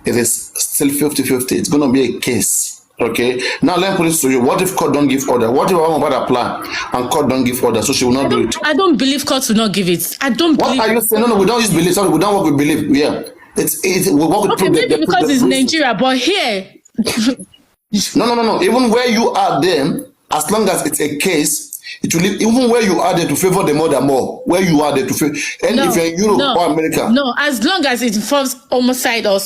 [SPEAKER 1] it is still 50-50. It's going to be a case. Okay. Now let me put it to you. What if court don't give order? What if Mohbad apply and court don't give order, so she will not do it?
[SPEAKER 6] I don't believe court will not give it. I don't believe.
[SPEAKER 1] What are you saying? No, we don't use belief. Sorry, we don't work with belief. Yeah. We work with
[SPEAKER 6] okay, maybe because it's Nigeria, but here.
[SPEAKER 1] No. Even where you are there, as long as it's a case, it will even where you are there to favor the mother more. Where you are there to favor, and if you're in Europe or America.
[SPEAKER 6] No, as long as it involves homicide or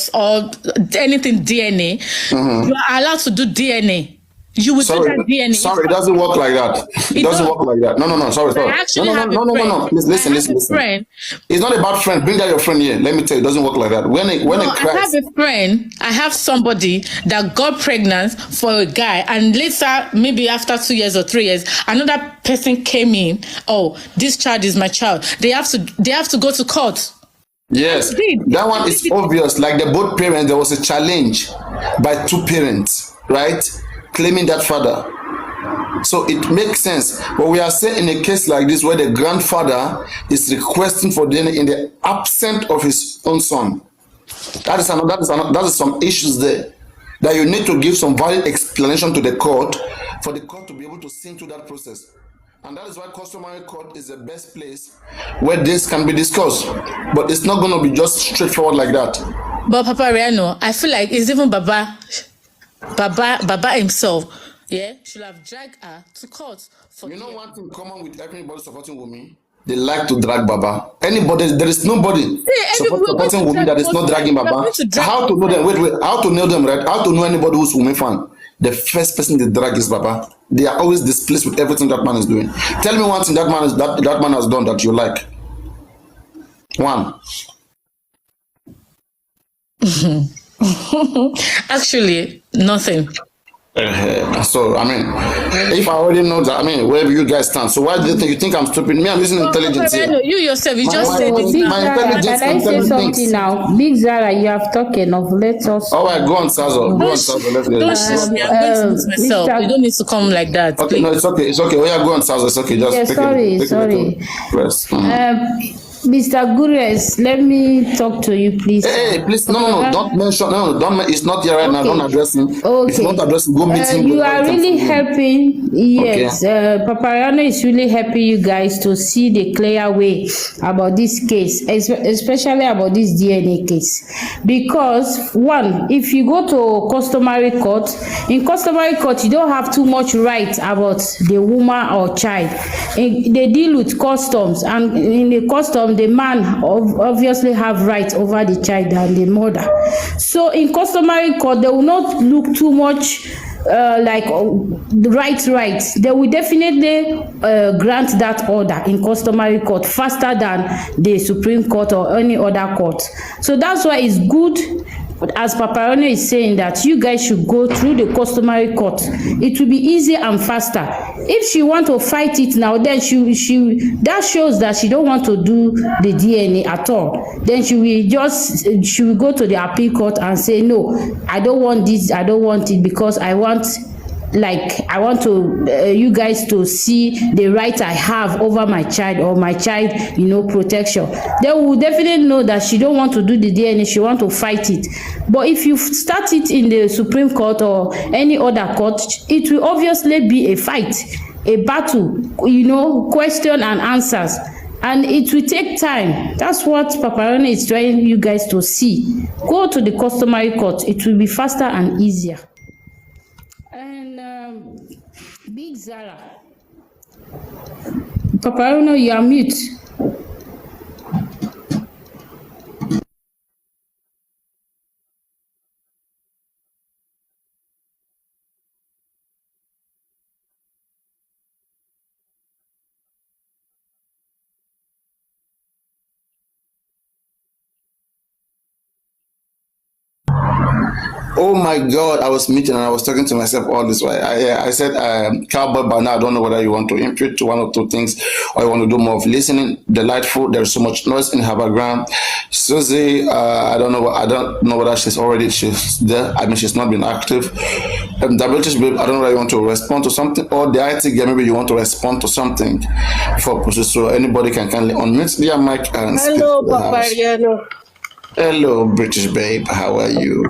[SPEAKER 6] anything DNA, you are allowed to do DNA. You will do that DNA.
[SPEAKER 1] Sorry, it doesn't work like that. It doesn't work like that. No. Sorry. No. Listen. It's not about friend. Bring out your friend here. Let me tell you, it doesn't work like that.
[SPEAKER 6] I have a friend. I have somebody that got pregnant for a guy, and later, maybe after 2 years or 3 years, another person came in. Oh, this child is my child. They have to go to court.
[SPEAKER 1] Yes, that one is obvious. Like the both parents, there was a challenge by two parents, right? Claiming that father. So it makes sense. But we are saying in a case like this where the grandfather is requesting for DNA in the absence of his own son. That is some issues there that you need to give some valid explanation to the court for the court to be able to see into that process. And that is why customary court is the best place where this can be discussed. But it's not going to be just straightforward like that.
[SPEAKER 6] But Papa Riano, I feel like it's even Baba himself, should have dragged her to court.
[SPEAKER 1] You know one thing common with everybody supporting women? They like to drag Baba. There is nobody supporting women that is not dragging Baba. How to know them? Wait. How to know them, right? How to know anybody who's woman fan? The first person they drag is Baba. They are always displeased with everything that man is doing. Tell me one thing that man has done that you like. One.
[SPEAKER 6] Actually, nothing.
[SPEAKER 1] So I mean, if I already know that, I mean, wherever you guys stand. So why do you think I'm stupid? Me, I'm using intelligence here.
[SPEAKER 6] You yourself, you just said it.
[SPEAKER 7] Big Zara, can I say something now? Big Zara, you have talked enough. Let us.
[SPEAKER 1] All right, go on, Sazo. Let's
[SPEAKER 6] don't shoot me. I'm going to myself. You don't need to come like that.
[SPEAKER 1] Okay, no, it's okay. Oh yeah, go on, Sazo. It's okay. Just
[SPEAKER 7] sorry. Mr. Gures, let me talk to you, please.
[SPEAKER 1] Hey, please, no, don't mention, it's not here right now, don't address him.
[SPEAKER 7] Okay.
[SPEAKER 1] It's not addressing, go meet him.
[SPEAKER 7] You are really helping, yes, okay. Papa Riano is really helping you guys to see the clear way about this case, especially about this DNA case. Because, one, if you go to customary court, in customary court, you don't have too much right about the woman or child. They deal with customs, and in the custom, the man obviously have rights over the child and the mother. So in customary court, they will not look too much like the rights. They will definitely grant that order in customary court faster than the Supreme Court or any other court. So that's why it's good, as Papa Riano is saying, that you guys should go through the customary court. It will be easier and faster. If she want to fight it now, then she that shows that she don't want to do the DNA at all. Then she will go to the appeal court and say, no, I don't want this, I don't want it, because I want to you guys to see the right I have over my child, or my child, protection. They will definitely know that she don't want to do the DNA, she want to fight it. But if you start it in the Supreme Court or any other court, it will obviously be a fight, a battle, question and answers. And it will take time. That's what Papa Riano is trying you guys to see. Go to the customary court. It will be faster and easier. And Big Zara, Papa Riano, you are mute.
[SPEAKER 1] Oh my God, I was meeting and I was talking to myself all this way. I said, Cowboy, but now I don't know whether you want to input to one or two things or you want to do more of listening. Delightful. There's so much noise in her background. Susie, I don't know whether she's there. I mean, she's not been active. Diabetes babe, I don't know whether you want to respond to something, or the IT girl, maybe you want to respond to something for so anybody can kindly unmute their mic and
[SPEAKER 8] hello, Papa Riano.
[SPEAKER 1] Hello, British babe. How are you?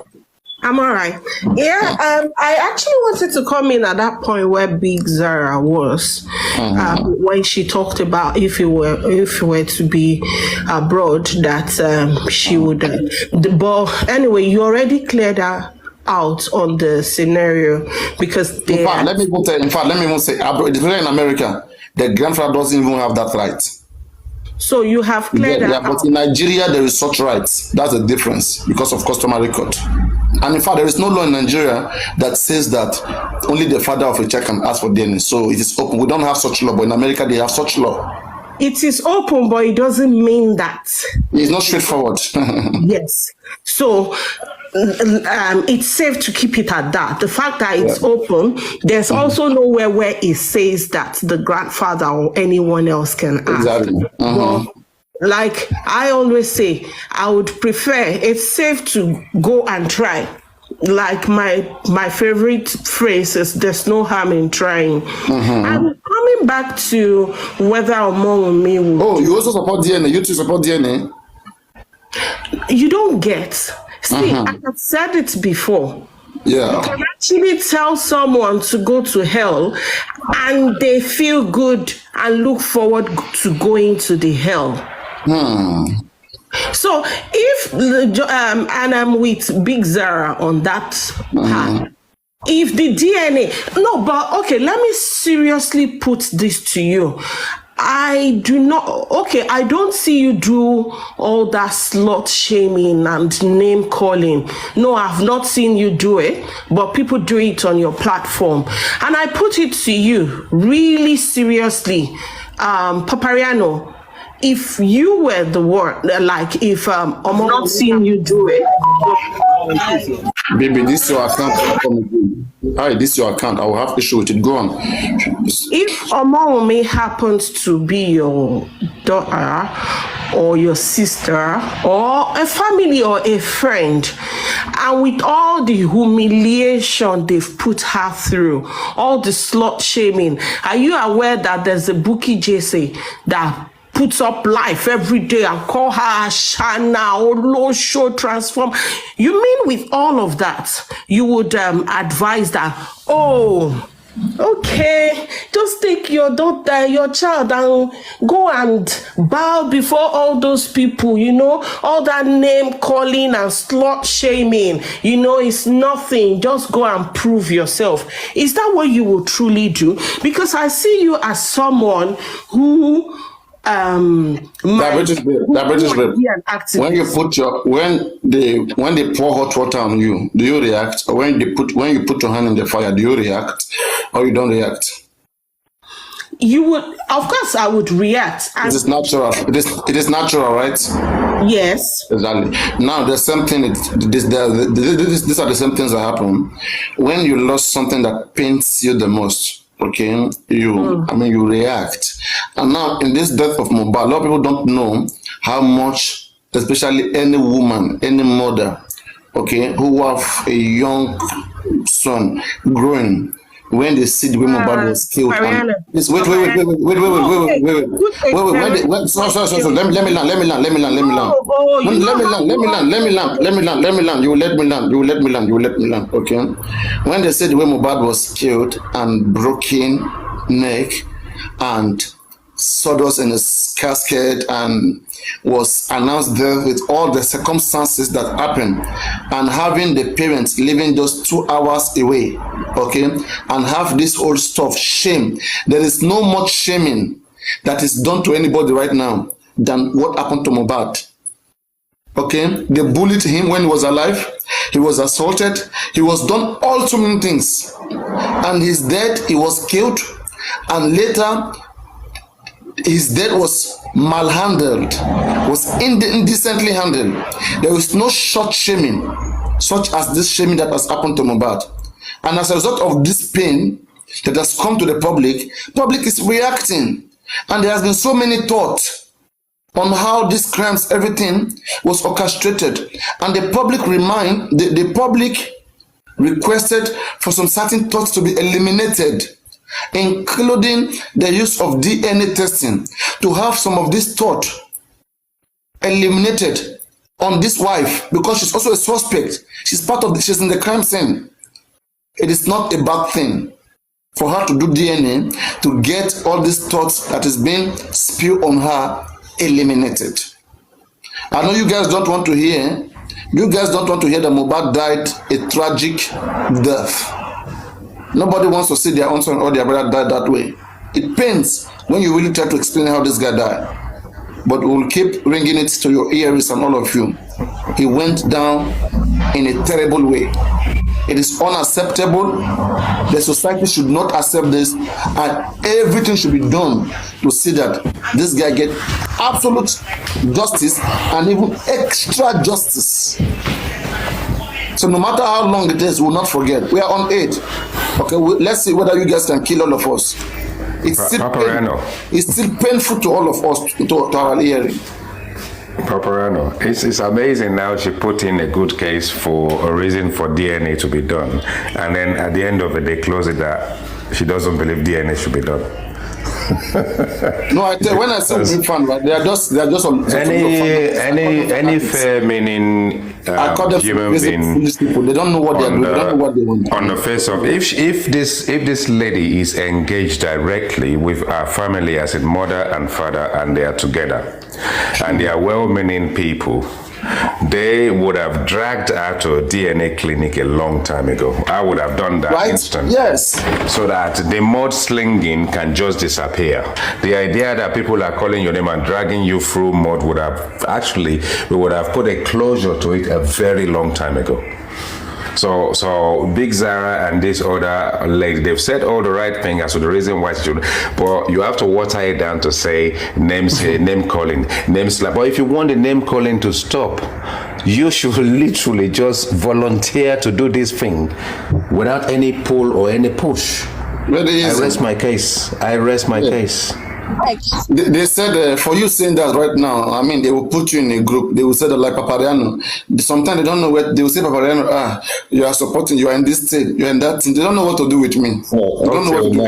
[SPEAKER 8] I'm all right. Yeah, I actually wanted to come in at that point where Big Zara was, when she talked about if it were to be abroad, that she would. But anyway, you already cleared that out on the scenario because they.
[SPEAKER 1] In fact, let me even say, abroad, in America, the grandfather doesn't even have that right.
[SPEAKER 8] So you have cleared that
[SPEAKER 1] but
[SPEAKER 8] out.
[SPEAKER 1] in Nigeria, there is such rights. That's the difference because of customary record. And in fact, there is no law in Nigeria that says that only the father of a child can ask for DNA. So it is open. We don't have such law, but in America, they have such law.
[SPEAKER 8] It is open, but it doesn't mean that.
[SPEAKER 1] It's not straightforward.
[SPEAKER 8] Yes. So it's safe to keep it at that. The fact that it's open, there's also nowhere where it says that the grandfather or anyone else can ask.
[SPEAKER 1] Exactly.
[SPEAKER 8] Well, like I always say, I would prefer, it's safe to go and try. Like my favorite phrase is, there's no harm in trying. I'm coming back to whether Omon me would.
[SPEAKER 1] Oh, you also support DNA? You too support DNA?
[SPEAKER 8] You don't get. See, I have said it before.
[SPEAKER 1] Yeah.
[SPEAKER 8] You can actually tell someone to go to hell and they feel good and look forward to going to the hell. So if, and I'm with Big Zara on that part, if the DNA, no, but okay, let me seriously put this to you. I don't see you do all that slut shaming and name calling. No, I've not seen you do it, but people do it on your platform. And I put it to you really seriously, Papariano, if you were the one, like if I'm not seeing you do it.
[SPEAKER 1] Baby, this is your account. Hi, this is your account. I will have issue with it. Go on.
[SPEAKER 8] If Omawumi happens to be your daughter or your sister or a family or a friend, and with all the humiliation they've put her through, all the slut shaming, are you aware that there's a Bukky Jesse that puts up life every day and call her Shana or Losho transform? You mean with all of that, you would advise that, oh, okay, just take your daughter, your child, and go and bow before all those people, you know, all that name calling and slut shaming, you know, it's nothing. Just go and prove yourself. Is that what you will truly do? Because I see you as someone who
[SPEAKER 1] British babe. When they pour hot water on you, do you react? Or when you put your hand in the fire, do you react or you don't react?
[SPEAKER 8] You would, of course, I would react.
[SPEAKER 1] It is natural. It is natural, right?
[SPEAKER 8] Yes.
[SPEAKER 1] Exactly. Now there's something. These are the same things that happen when you lost something that pains you the most. Okay, you react. And now in this death of Mohbad, a lot of people don't know how much, especially any woman, any mother, okay, who have a young son growing, when they see the way Mohbad was killed. Wait. Let me land. You will let me land. Okay. When they said the way Mohbad was killed and broken neck and sawdust in his casket and was announced there with all the circumstances that happened, and having the parents living just 2 hours away, okay, and have this whole stuff, shame. There is no much shaming that is done to anybody right now than what happened to Mohbad. Okay, they bullied him when he was alive. He was assaulted. He was done all too many things, and he's dead. He was killed, and later his death was malhandled, was indecently handled. There is no short shaming such as this shaming that has happened to Mohbad. And as a result of this pain that has come to the public is reacting. And there has been so many thoughts on how these crimes, everything was orchestrated. And the public requested for some certain thoughts to be eliminated, including the use of DNA testing, to have some of this thought eliminated on this wife because she's also a suspect. She's she's in the crime scene. It is not a bad thing for her to do DNA to get all these thoughts that is being spewed on her eliminated. I know you guys don't want to hear. You guys don't want to hear that Mohbad died a tragic death. Nobody wants to see their own son or their brother die that way. It pains when you really try to explain how this guy died. But we'll keep ringing it to your ears and all of you. He went down in a terrible way. It is unacceptable. The society should not accept this, and everything should be done to see that this guy get absolute justice and even extra justice. So no matter how long it is, we'll not forget. We are on 8. Okay, let's see whether you guys can kill all of us. It's still painful to all of us, to our hearing.
[SPEAKER 2] Paparano, it's amazing now she put in a good case for a reason for DNA to be done, and then at the end of it they close it that she doesn't believe DNA should be done.
[SPEAKER 1] No, I tell you, when I say big fan, right, they are just
[SPEAKER 2] any fair-meaning human being.
[SPEAKER 1] People, they don't know what they are doing. They don't know what they want.
[SPEAKER 2] On the face of, if this lady is engaged directly with her family as a mother and father, and they are together, and they are well-meaning people, they would have dragged her to a DNA clinic a long time ago. I would have done that instantly.
[SPEAKER 1] Yes.
[SPEAKER 2] So that the mudslinging can just disappear. The idea that people are calling your name and dragging you through mud would have we would have put a closure to it a very long time ago. So Big Zara and this other lady, they've said all the right thing as to the reason why she should, but you have to water it down to say name calling, name slap. But if you want the name calling to stop, you should literally just volunteer to do this thing without any pull or any push. I rest my case. Case.
[SPEAKER 1] They said for you saying that right now, I mean, they will put you in a group. They will say that like Papariano. Sometimes they don't know what they will say. Papariano, you are supporting. You are in this state. You are in that thing. They don't know what to do with me. They don't know what to do.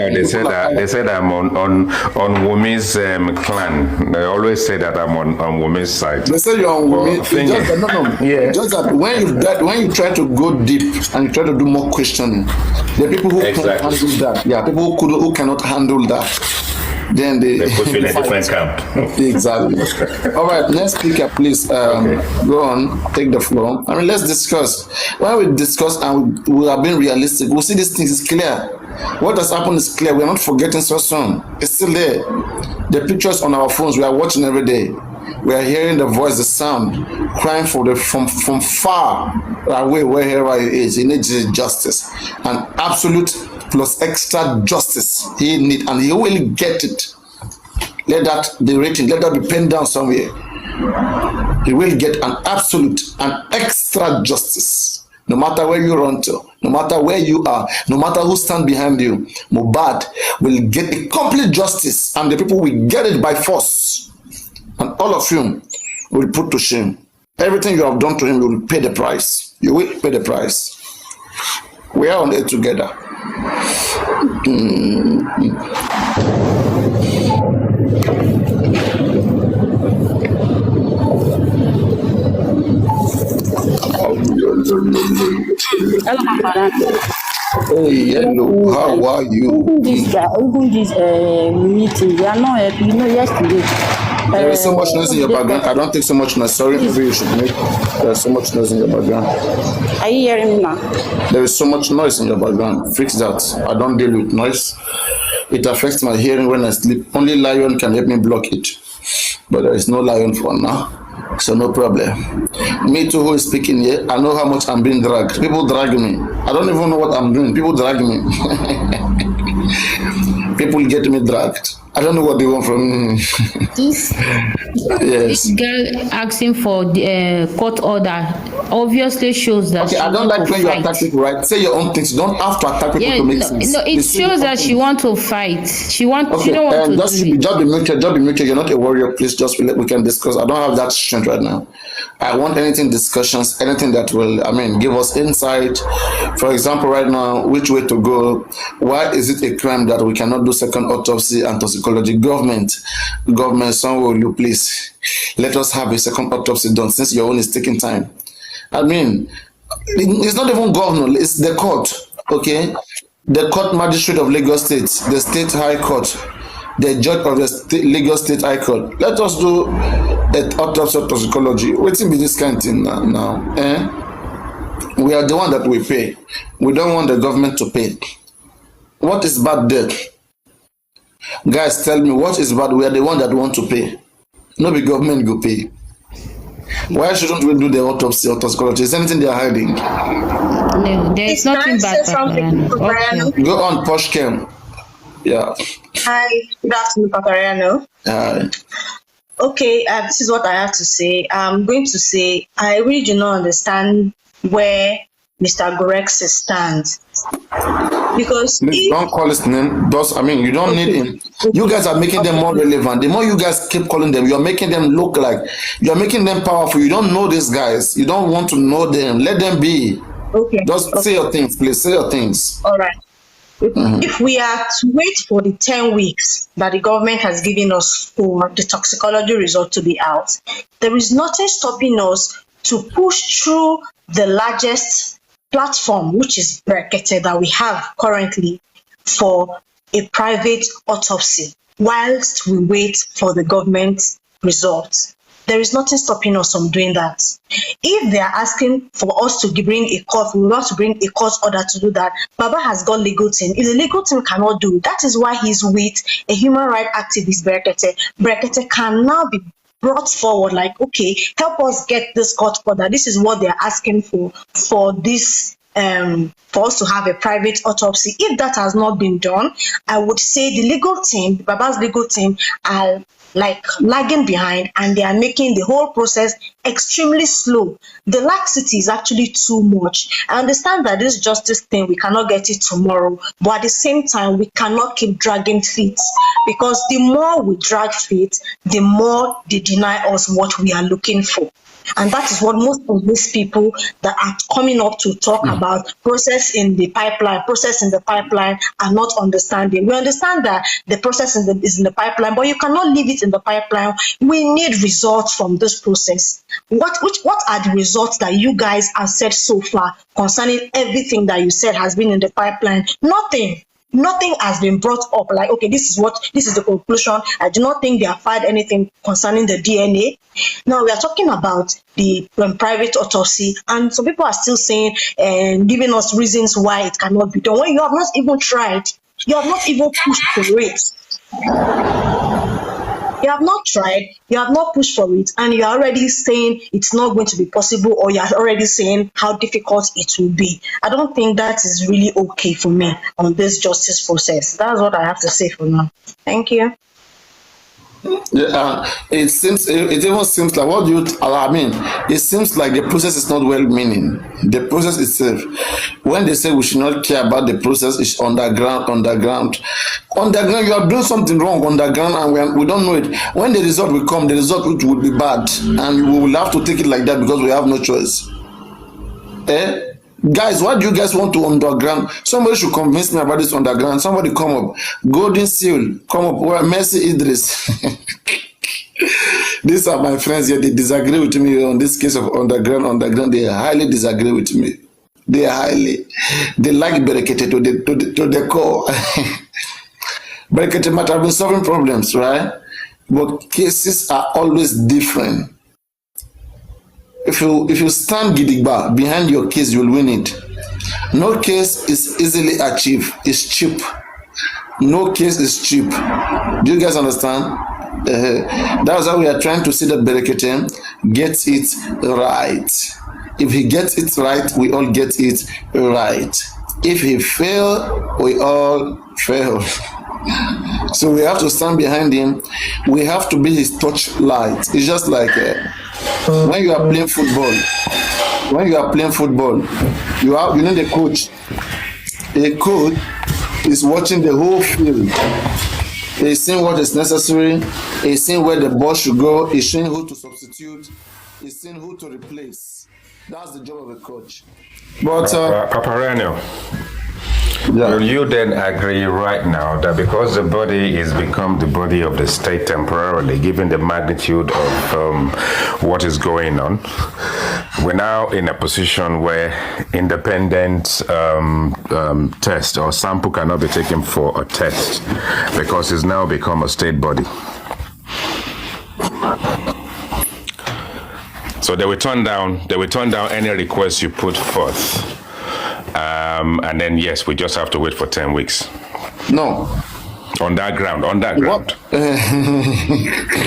[SPEAKER 2] They said I'm on Wumi's clan. They always say that I'm on Wumi's side.
[SPEAKER 1] They say you're on Wumi. Yeah. Just that when you try to go deep and you try to do more questioning, the people who can't handle that. Yeah, people who cannot handle that. Then they
[SPEAKER 2] put you in a different camp.
[SPEAKER 1] Exactly. All right, next speaker, please. Go on, take the floor. I mean, let's discuss. When we discuss and we are being realistic, we'll see these things is clear. What has happened is clear. We are not forgetting so soon. It's still there. The pictures on our phones, we are watching every day. We are hearing the voice, the sound, crying for from far away wherever he is. He needs justice, and absolute plus extra justice he needs, and he will get it. Let that be written, let that be penned down somewhere. He will get an absolute and extra justice. No matter where you run to, no matter where you are, no matter who stands behind you, Mohbad will get a complete justice, and the people will get it by force. And all of you will put to shame. Everything you have done to him, you will pay the price. You will pay the price. We are on it together.
[SPEAKER 9] Hello, Papa.
[SPEAKER 1] Hey, hello. How are you?
[SPEAKER 9] This meeting, we are not happy. Yesterday.
[SPEAKER 1] There is so much noise in your background. I don't think so much noise. Sorry, maybe you should make. There's so much noise in your background.
[SPEAKER 9] Are you hearing me now?
[SPEAKER 1] There is so much noise in your background. Fix that. I don't deal with noise. It affects my hearing when I sleep. Only lion can help me block it. But there is no lion for now. So no problem. Me too, who is speaking here, I know how much I'm being dragged. People drag me. I don't even know what I'm doing. People drag me. People get me dragged. I don't know what they want from me.
[SPEAKER 7] This girl asking for the court order obviously shows that.
[SPEAKER 1] Okay, I don't like when you attack people, right? Say your own things. You don't have to attack people to make sense.
[SPEAKER 7] No, it shows that she wants to fight. She don't want to
[SPEAKER 1] just be mutual. You're not a warrior. Please, just we can discuss. I don't have that strength right now. I want discussions, anything that will, give us insight. For example, right now, which way to go? Why is it a crime that we cannot do second autopsy and toxicology? Government, some will you please let us have a second autopsy done since your own is taking time. I mean, it's not even governor, it's the court, okay? The court magistrate of Lagos State, the state high court, the judge of the Lagos State High Court. Let us do an autopsy of toxicology. Waiting be this kind of thing now. We are the one that we pay. We don't want the government to pay. What is bad there? Guys, tell me what is bad. We are the one that want to pay. No, the government go pay. Why shouldn't we do the autopsy or toxicology? Is anything they are hiding?
[SPEAKER 7] No, there is nothing bad.
[SPEAKER 1] Okay. Go on, Posh Cam. Yeah.
[SPEAKER 10] Hi, good afternoon, Papariano.
[SPEAKER 1] Hi.
[SPEAKER 10] Okay, this is what I have to say. I'm going to say I really do not understand where Mr. Gorex stands. Because
[SPEAKER 1] please don't call his name. You don't need him. You guys are making them more relevant. The more you guys keep calling them, you're making them look like you're making them powerful. You don't know these guys. You don't want to know them. Let them be.
[SPEAKER 10] Okay.
[SPEAKER 1] Just say your things, please. Say your things.
[SPEAKER 10] All right. If we are to wait for the 10 weeks that the government has given us for the toxicology result to be out, there is nothing stopping us to push through the largest platform, which is Brekete, that we have currently for a private autopsy, whilst we wait for the government results. There is nothing stopping us from doing that. If they are asking for us to bring a court, we want to bring a court order to do that. Baba has got legal team. If the legal team cannot do it, that is why he's with a human rights activist, Brekete. Brekete can now be brought forward like, okay, help us get this court order. This is what they're asking for this, for us to have a private autopsy. If that has not been done, I would say the legal team, Baba's legal team, are like lagging behind, and they are making the whole process extremely slow. The laxity is actually too much. I understand that this justice thing, we cannot get it tomorrow, but at the same time, we cannot keep dragging feet, because the more we drag feet, the more they deny us what we are looking for. And that is what most of these people that are coming up to talk about process in the pipeline are not understanding. We understand that the process is in the pipeline, but you cannot leave it in the pipeline. We need results from this process. What are the results that you guys have said so far concerning everything that you said has been in the pipeline? Nothing has been brought up like, okay, this is the conclusion. I do not think they have filed anything concerning the DNA. Now we are talking about the private autopsy, and some people are still saying and giving us reasons why it cannot be done. When you have not even tried, you have not even pushed for it. You have not tried, you have not pushed for it, and you're already saying it's not going to be possible, or you're already saying how difficult it will be. I don't think that is really okay for me on this justice process. That's what I have to say for now. Thank you.
[SPEAKER 1] Yeah, it even seems like it seems like the process is not well-meaning. The process itself, when they say we should not care about the process, is underground. You are doing something wrong underground, and we don't know it. When the result will come, the result will be bad, and we will have to take it like that because we have no choice. Guys, what do you guys want to underground? Somebody should convince me about this underground. Somebody come up. Golden Seal, come up. Well, Mercy Idris. These are my friends here. They disagree with me on this case of underground. They highly disagree with me. They like Berekete to the core. Berekete might have been solving problems, right? But cases are always different. If you stand gidigba behind your case, you'll win it. No case is easily achieved. It's cheap. No case is cheap. Do you guys understand? That's how we are trying to see that Berekete gets it right. If he gets it right, we all get it right. If he fail, we all fail. So we have to stand behind him. We have to be his torchlight. It's just like when you are playing football. You need a coach. A coach is watching the whole field. He's seeing what is necessary. He's seeing where the ball should go. He's seeing who to substitute. He's seeing who to replace. That's the job of a coach. But
[SPEAKER 11] Paparano,
[SPEAKER 2] Will you then agree right now that because the body is become the body of the state temporarily, given the magnitude of what is going on, we're now in a position where independent test or sample cannot be taken for a test because it's now become a state body? So they will turn down any request you put forth. And then, yes, we just have to wait for 10 weeks.
[SPEAKER 1] No.
[SPEAKER 2] On that ground.
[SPEAKER 1] What?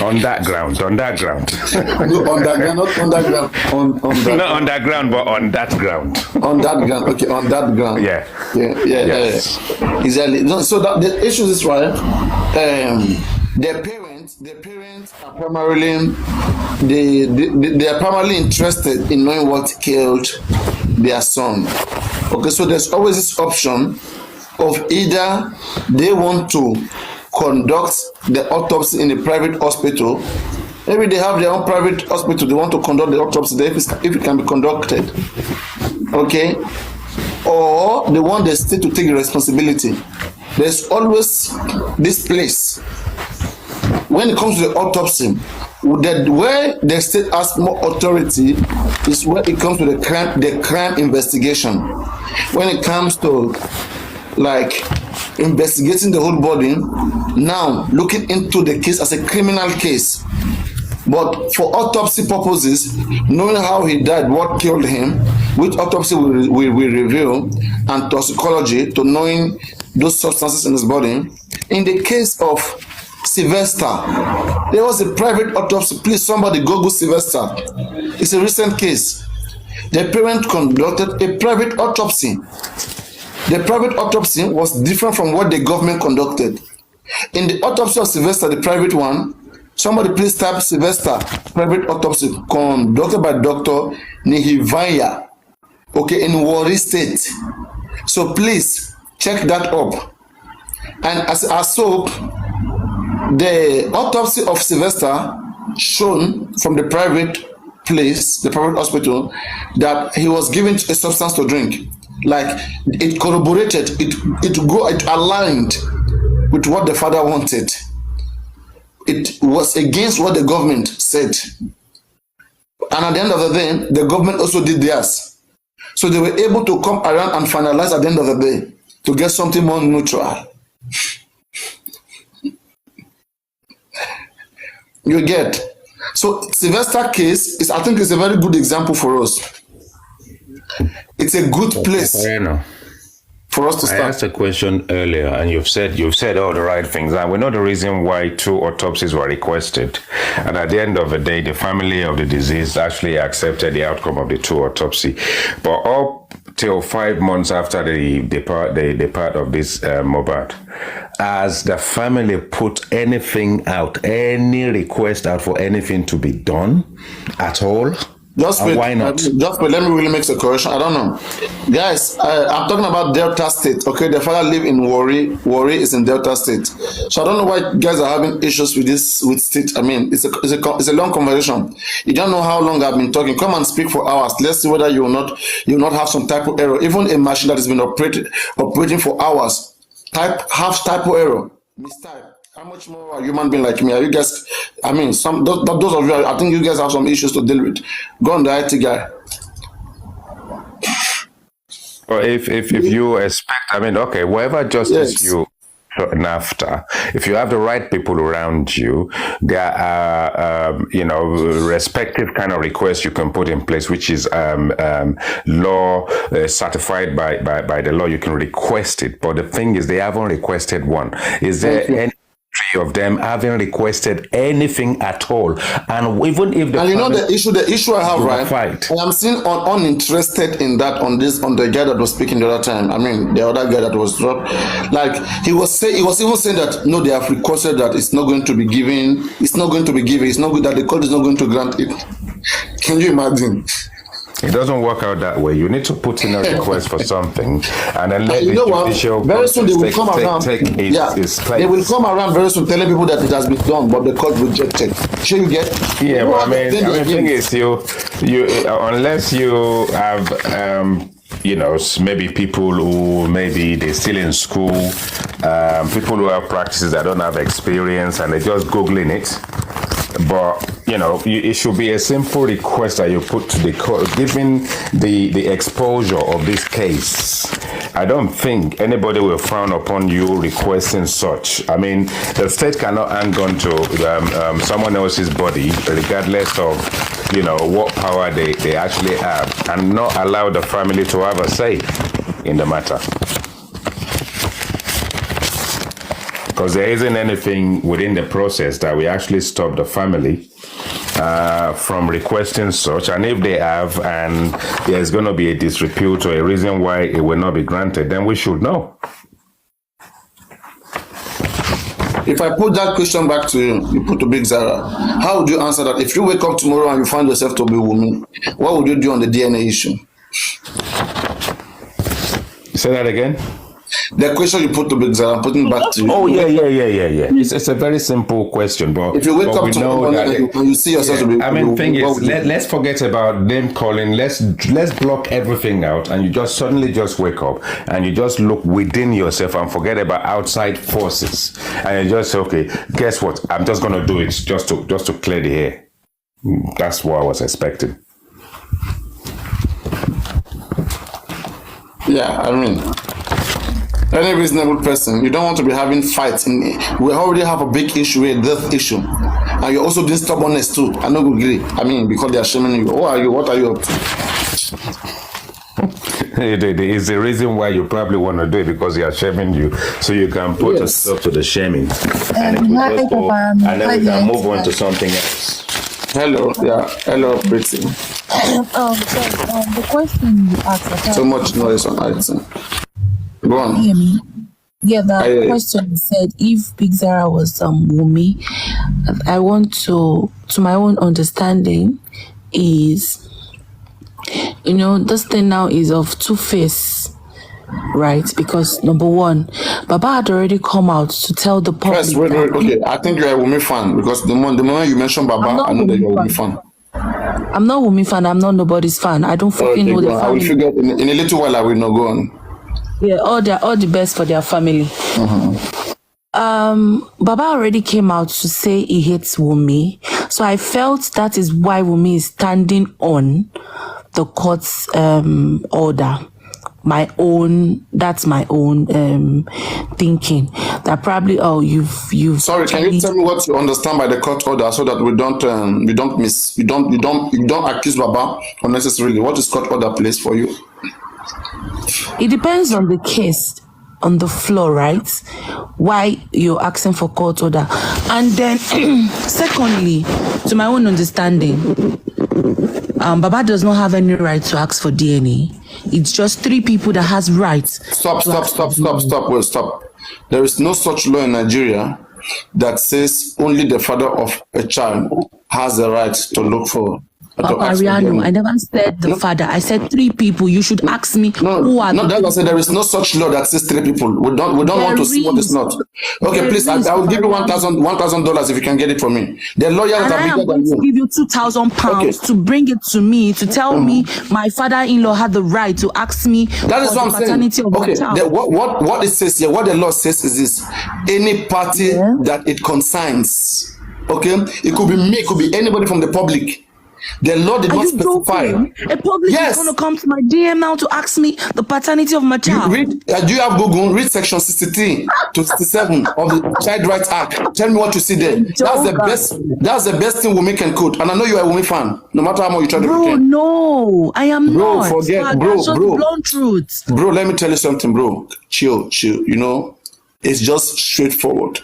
[SPEAKER 2] On that ground.
[SPEAKER 1] On that ground, not on that ground.
[SPEAKER 2] Not on that ground, but on that ground.
[SPEAKER 1] On that ground, okay, on that ground.
[SPEAKER 2] Yeah.
[SPEAKER 1] Yes. Exactly. So that the issue is right. The parents are primarily they are primarily interested in knowing what killed their son. Okay, so there's always this option of either they want to conduct the autopsy in a private hospital. Maybe they have their own private hospital. They want to conduct the autopsy there if it can be conducted. Okay, or they want the state to take the responsibility. There's always this place. When it comes to the autopsy, where the state has more authority is when it comes to the crime investigation. When it comes to like investigating the whole body, now looking into the case as a criminal case. But for autopsy purposes, knowing how he died, what killed him, which autopsy will reveal, and toxicology to knowing those substances in his body. In the case of Sylvester, there was a private autopsy. Please, somebody Google Sylvester. It's a recent case. The parent conducted a private autopsy. The private autopsy was different from what the government conducted. In the autopsy of Sylvester, the private one, somebody please type Sylvester private autopsy conducted by Dr. Nihivaya, okay, in Warri State. So please check that up. And as I saw, the autopsy of Sylvester shown from the private place, the private hospital, that he was given a substance to drink. Like it corroborated, it aligned with what the father wanted. It was against what the government said. And at the end of the day, the government also did theirs. So they were able to come around and finalize at the end of the day to get something more neutral. You get. So Sylvester case is, I think, is a very good example for us. It's a good place for us to start.
[SPEAKER 2] I asked a question earlier, and you've said all the right things, and we know the reason why 2 autopsies were requested. And at the end of the day, the family of the deceased actually accepted the outcome of the 2 autopsy. But up till 5 months after the part of this Mohbad, has the family put anything out, any request out for anything to be done at all?
[SPEAKER 1] Just wait,
[SPEAKER 2] why not?
[SPEAKER 1] Just wait, let me really make a correction. I don't know. Guys, I'm talking about Delta State. Okay, the father live in Warri. Warri is in Delta State. So I don't know why guys are having issues with this with state. I mean, it's a long conversation. You don't know how long I've been talking. Come and speak for hours. Let's see whether you will not have some typo error. Even a machine that has been operating for hours, have typo error. Mistype. How much more a human being like me? Are you guys? I mean, those of you, I think you guys have some issues to deal with. Go on the IT guy.
[SPEAKER 2] Well, if you expect, I mean, okay, whatever justice you after, if you have the right people around you, there are respective kind of requests you can put in place, which is law certified by the law. You can request it, but the thing is, they haven't requested one. Is there any of them having requested anything at all? And even if the
[SPEAKER 1] the issue I have, right? I am still uninterested in that on the guy that was speaking the other time. I mean, the other guy that was dropped, like he was even saying that no, they have requested that it's not going to be given. It's not going to be given. It's not good that the court is not going to grant it. Can you imagine?
[SPEAKER 2] It doesn't work out that way. You need to put in a request for something, and then let the judicial
[SPEAKER 1] very soon they will come around. They will come around very soon, telling people that it has been done, but the court rejected. Sure, you get?
[SPEAKER 2] Yeah, but I mean, the thing is, you unless you have you know, maybe people who maybe they're still in school, people who have practices that don't have experience and they're just Googling it. But, you know, it should be a simple request that you put to the court. Given the exposure of this case, I don't think anybody will frown upon you requesting such. I mean, the state cannot hang on to someone else's body, regardless of, you know, what power they actually have, and not allow the family to have a say in the matter. Because there isn't anything within the process that we actually stop the family from requesting such. And if they have, and there's going to be a disrepute or a reason why it will not be granted, then we should know.
[SPEAKER 1] If I put that question back to you, you put to Big Zara, how would you answer that? If you wake up tomorrow and you find yourself to be a woman, what would you do on the DNA issue?
[SPEAKER 2] Say that again?
[SPEAKER 1] The question you put to Big Zara, I'm putting it back to you.
[SPEAKER 2] Oh, yeah. It's a very simple question, but
[SPEAKER 1] if you wake up tomorrow and you see yourself to be,
[SPEAKER 2] I mean, thing is, let's forget about name calling. Let's block everything out, and you just suddenly just wake up and you just look within yourself and forget about outside forces, and you just say, okay, guess what? I'm just gonna do it just to clear the air. That's what I was expecting.
[SPEAKER 1] Yeah, I mean, any reasonable person, you don't want to be having fights. We already have a big issue, a death issue, and you're also doing stubbornness too. I know, agree. I mean, because they are shaming you. Who are you? What are you up to?
[SPEAKER 2] It's the reason why you probably want to do it, because they are shaming you, so you can put a stop to the shaming, and then we can move on to something else.
[SPEAKER 1] Hello, hello, pretty.
[SPEAKER 11] The question you asked.
[SPEAKER 1] So much noise on item. Go on.
[SPEAKER 11] Hear me? Yeah, the question said if Big Zara was Wumi, I want to my own understanding is, you know, this thing now is of two faces, right? Because number one, Baba had already come out to tell the public.
[SPEAKER 1] Yes, wait, okay. I think you're a Wumi fan, because the moment you mentioned Baba, I know that you're a Wumi fan.
[SPEAKER 11] I'm not Wumi fan. I'm not nobody's fan. I don't fucking know the family.
[SPEAKER 1] I will figure in a little while. I will not go on.
[SPEAKER 11] Yeah, all the best for their family. Baba already came out to say he hates Wumi, so I felt that is why Wumi is standing on the court's order. That's my own thinking. That probably you've.
[SPEAKER 1] Sorry, can you tell me what you understand by the court order, so that we don't accuse Baba unnecessarily? What is court order place for you?
[SPEAKER 11] It depends on the case, on the floor, right? Why you're asking for court order. And then, secondly, to my own understanding, Baba does not have any right to ask for DNA. It's just 3 people that has rights.
[SPEAKER 1] Stop. Well, stop. There is no such law in Nigeria that says only the father of a child has the right to look for.
[SPEAKER 11] Papa Riano, I never said the father. I said 3 people. You should ask me who are.
[SPEAKER 1] No, that's what I said. There is no such law that says 3 people. We don't want to see what is not. Okay, please. I will give you $1,000 if you can get it for me. The lawyers are bigger than you.
[SPEAKER 11] To give you £2,000 to bring it to me, to tell me my father-in-law had the right to ask me.
[SPEAKER 1] That is what I'm saying. Okay, what it says here, what the law says is this: any party that it concerns. Okay, it could be me, it could be anybody from the public. The law did not specify.
[SPEAKER 11] A public is going to come to my DM now to ask me the paternity of my child.
[SPEAKER 1] Do you have Google? Read section 63 to 67 of the Child Rights Act. Tell me what you see there. That's the best thing women can quote. And I know you are a woman fan, no matter how much you try to pretend.
[SPEAKER 11] No, I am not.
[SPEAKER 1] Bro.
[SPEAKER 11] Blunt truth.
[SPEAKER 1] Bro, let me tell you something, bro. Chill. You know, it's just straightforward.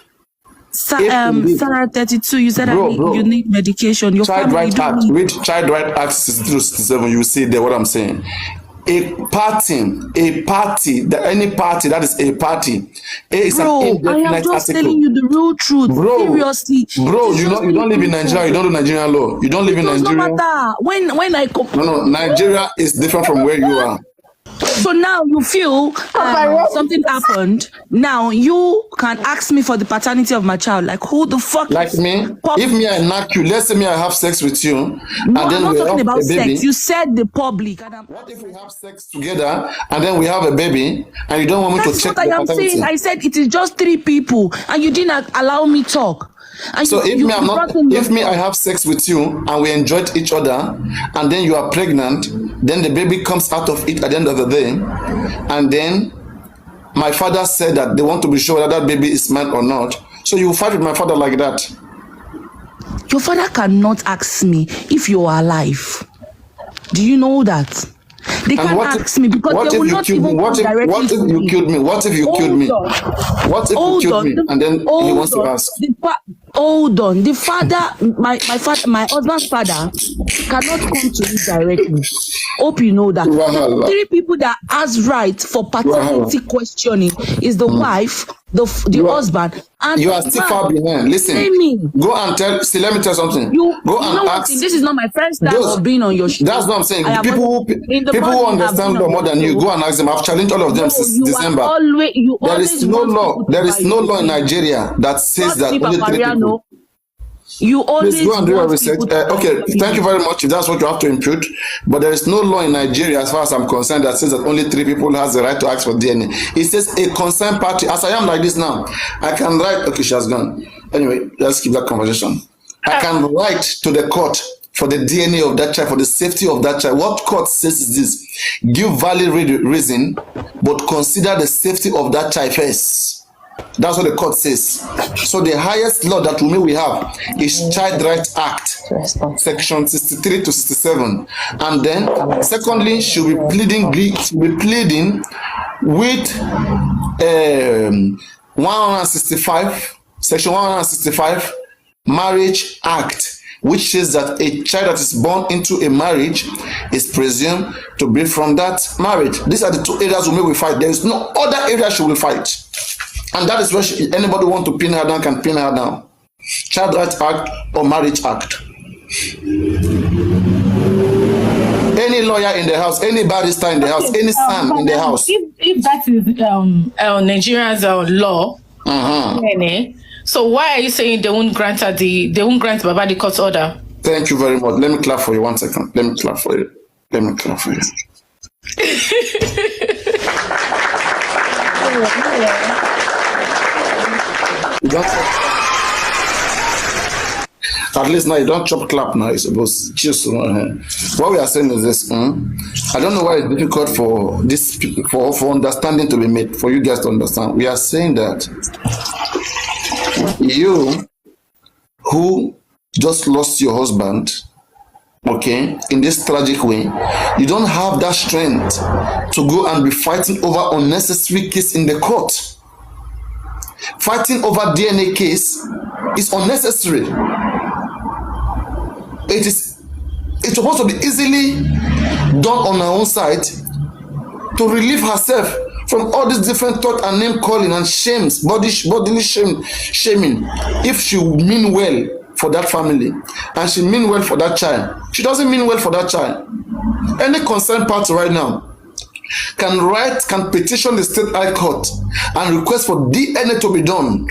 [SPEAKER 11] Sarah 32, you said you need medication. Your
[SPEAKER 1] Child Rights Act, read Child Rights Act 62 67, you will see there what I'm saying. Any party that is a party. Is an indefinite
[SPEAKER 11] I am just
[SPEAKER 1] article.
[SPEAKER 11] telling you the real truth. Seriously.
[SPEAKER 1] Bro, you don't live in Nigeria, you don't do Nigerian law. You don't live in Nigeria.
[SPEAKER 11] No matter. When I come.
[SPEAKER 1] No, Nigeria is different from where you are.
[SPEAKER 11] So now you feel something happened. Now you can ask me for the paternity of my child. Like, who the fuck?
[SPEAKER 1] Like me? If me I knock you, let's say me I have sex with you,
[SPEAKER 11] No,
[SPEAKER 1] and
[SPEAKER 11] I'm
[SPEAKER 1] then
[SPEAKER 11] not
[SPEAKER 1] we
[SPEAKER 11] talking
[SPEAKER 1] have
[SPEAKER 11] about
[SPEAKER 1] a baby.
[SPEAKER 11] sex. You said the public.
[SPEAKER 1] What if we have sex together and then we have a baby and you don't want me to
[SPEAKER 11] That's
[SPEAKER 1] check
[SPEAKER 11] what
[SPEAKER 1] the
[SPEAKER 11] I am
[SPEAKER 1] paternity?
[SPEAKER 11] saying. I said it is just 3 people, and you didn't allow me talk. And
[SPEAKER 1] So
[SPEAKER 11] you,
[SPEAKER 1] if me I have sex with you and we enjoyed each other and then you are pregnant, then the baby comes out of it at the end of the day, and then my father said that they want to be sure that that baby is mine or not. So you fight with my father like that?
[SPEAKER 11] Your father cannot ask me if you are alive. Do you know that? They can't ask me because they will not even come directly
[SPEAKER 1] What if
[SPEAKER 11] to
[SPEAKER 1] you
[SPEAKER 11] me.
[SPEAKER 1] killed me? What if you killed me? What if you killed me and then he wants to ask?
[SPEAKER 11] Hold on. The father, my husband's father cannot come to me directly. Hope you know that. The 3 people that has right for paternity questioning is the wife, the husband, and
[SPEAKER 1] you are still far behind. Listen, go and tell. See, let me tell you something. Go and ask.
[SPEAKER 11] This is not my first time of being on your show.
[SPEAKER 1] That's what I'm saying. People who understand law more than you, go and ask them. I've challenged all of them since December. There is no law. There is no law in Nigeria that says that only 3 people.
[SPEAKER 11] You always
[SPEAKER 1] please go and do your research. Okay, thank you very much if that's what you have to impute. But there is no law in Nigeria, as far as I'm concerned, that says that only 3 people has the right to ask for DNA. It says a concerned party. As I am like this now, I can write. Okay, she has gone. Anyway, let's keep that conversation. I can write to the court for the DNA of that child, for the safety of that child. What court says is this: give valid reason, but consider the safety of that child first. That's what the court says. So the highest law that we have is Child Rights Act, section 63 to 67. And then, secondly, she'll be pleading with 165, section 165, Marriage Act, which says that a child that is born into a marriage is presumed to be from that marriage. These are the 2 areas we fight. There is no other area she will fight. And that is where anybody want to pin her down can pin her down. Child Rights Act or Marriage Act. Any lawyer in the house, any barrister in the house, any son in the house.
[SPEAKER 6] If that is Nigeria's law, so why are you saying they won't grant Baba the court order?
[SPEAKER 1] Thank you very much. Let me clap for you 1 second. Let me clap for you. At least now you don't chop clap now, you're supposed to choose. What we are saying is this. I don't know why it's difficult for this for understanding to be made, for you guys to understand. We are saying that you who just lost your husband, okay, in this tragic way, you don't have that strength to go and be fighting over unnecessary case in the court. Fighting over DNA case is unnecessary. It's supposed to be easily done on her own side to relieve herself from all these different thought and name calling and shames, bodily shaming. If she mean well for that family and she mean well for that child, she doesn't mean well for that child. Any concerned party right now can petition the state high court and request for DNA to be done,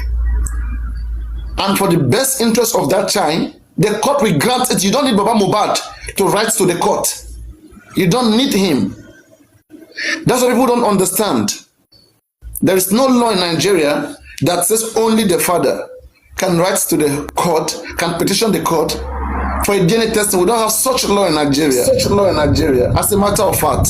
[SPEAKER 1] and for the best interest of that child, the court will grant it. You don't need Baba Mohbad to write to the court. You don't need him. That's what people don't understand. There is no law in Nigeria that says only the father can write to the court, can petition the court for a DNA testing. We don't have such law in Nigeria. As a matter of fact.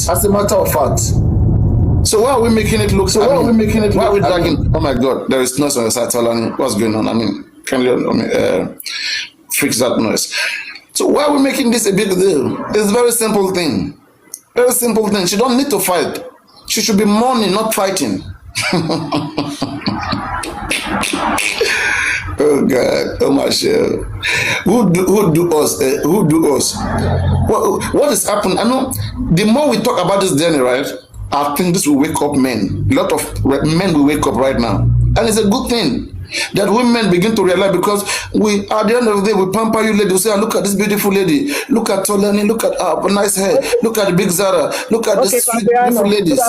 [SPEAKER 1] So why are we making it look? Why are we dragging? Oh my God, there is noise on the side. What's going on? Can you fix that noise? So why are we making this a big deal? It's a very simple thing. She don't need to fight. She should be mourning, not fighting. Oh God, oh my shell. Who do us? What is happening? I know the more we talk about this journey, right? I think this will wake up men. A lot of men will wake up right now. And it's a good thing. that women begin to realize, because we, at the end of the day, we pamper you lady. We say, look at this beautiful lady. Look at Tolani. Look at her nice hair. Look at the big Zara. Look at this sweet, beautiful ladies.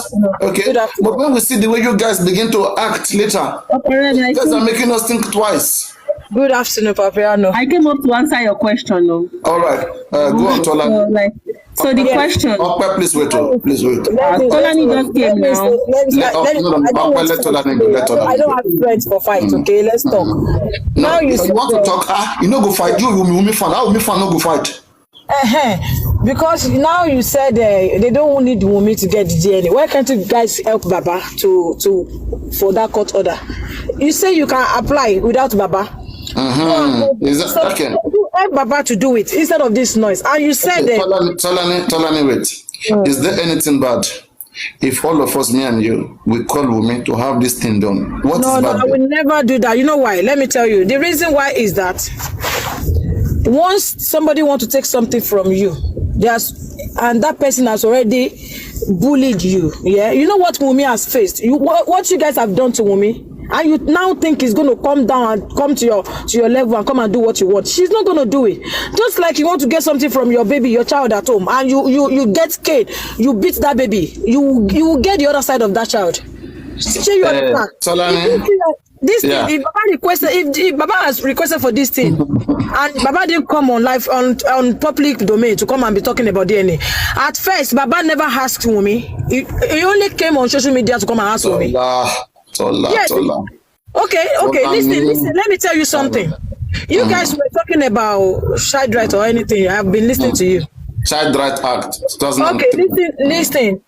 [SPEAKER 1] Okay. But when we see the way you guys begin to act later, you guys are making us think twice.
[SPEAKER 12] Good afternoon, Papiano.
[SPEAKER 9] I came up to answer your question. No.
[SPEAKER 1] All right. Go on, Tolani.
[SPEAKER 9] So the question.
[SPEAKER 1] Please wait. Please wait.
[SPEAKER 9] Tolani just came now.
[SPEAKER 1] Let Tolani go.
[SPEAKER 12] I don't have friends for fight. Okay, let's talk.
[SPEAKER 1] Now you want to talk. You no go fight. You will me fan. How me fan no go fight?
[SPEAKER 12] Because now you said they don't need the woman to get the DNA. Why can't you guys help Baba for that court order? You say you can apply without Baba.
[SPEAKER 1] Is that okay?
[SPEAKER 12] You help Baba to do it instead of this noise. And you said that.
[SPEAKER 1] Tolani, wait. Is there anything bad if all of us, me and you, we call women to have this thing done? What is bad?
[SPEAKER 12] No, I will never do that. You know why? Let me tell you. The reason why is that once somebody wants to take something from you, and that person has already bullied you, yeah. You know what Wumi has faced. What you guys have done to Wumi, and you now think he's going to come down and come to your level and come and do what you want. She's not going to do it. Just like you want to get something from your baby, your child at home, and you get scared, you beat that baby, you will get the other side of that child. This thing, if Baba has requested for this thing, and Baba didn't come on live on public domain to come and be talking about DNA. At first, Baba never asked Wumi. He only came on social media to come and ask Wumi. Yes. Okay. Listen. Let me tell you something. You guys were talking about child right or anything. I've been listening to you.
[SPEAKER 1] Child Right Act.
[SPEAKER 12] Okay, listen.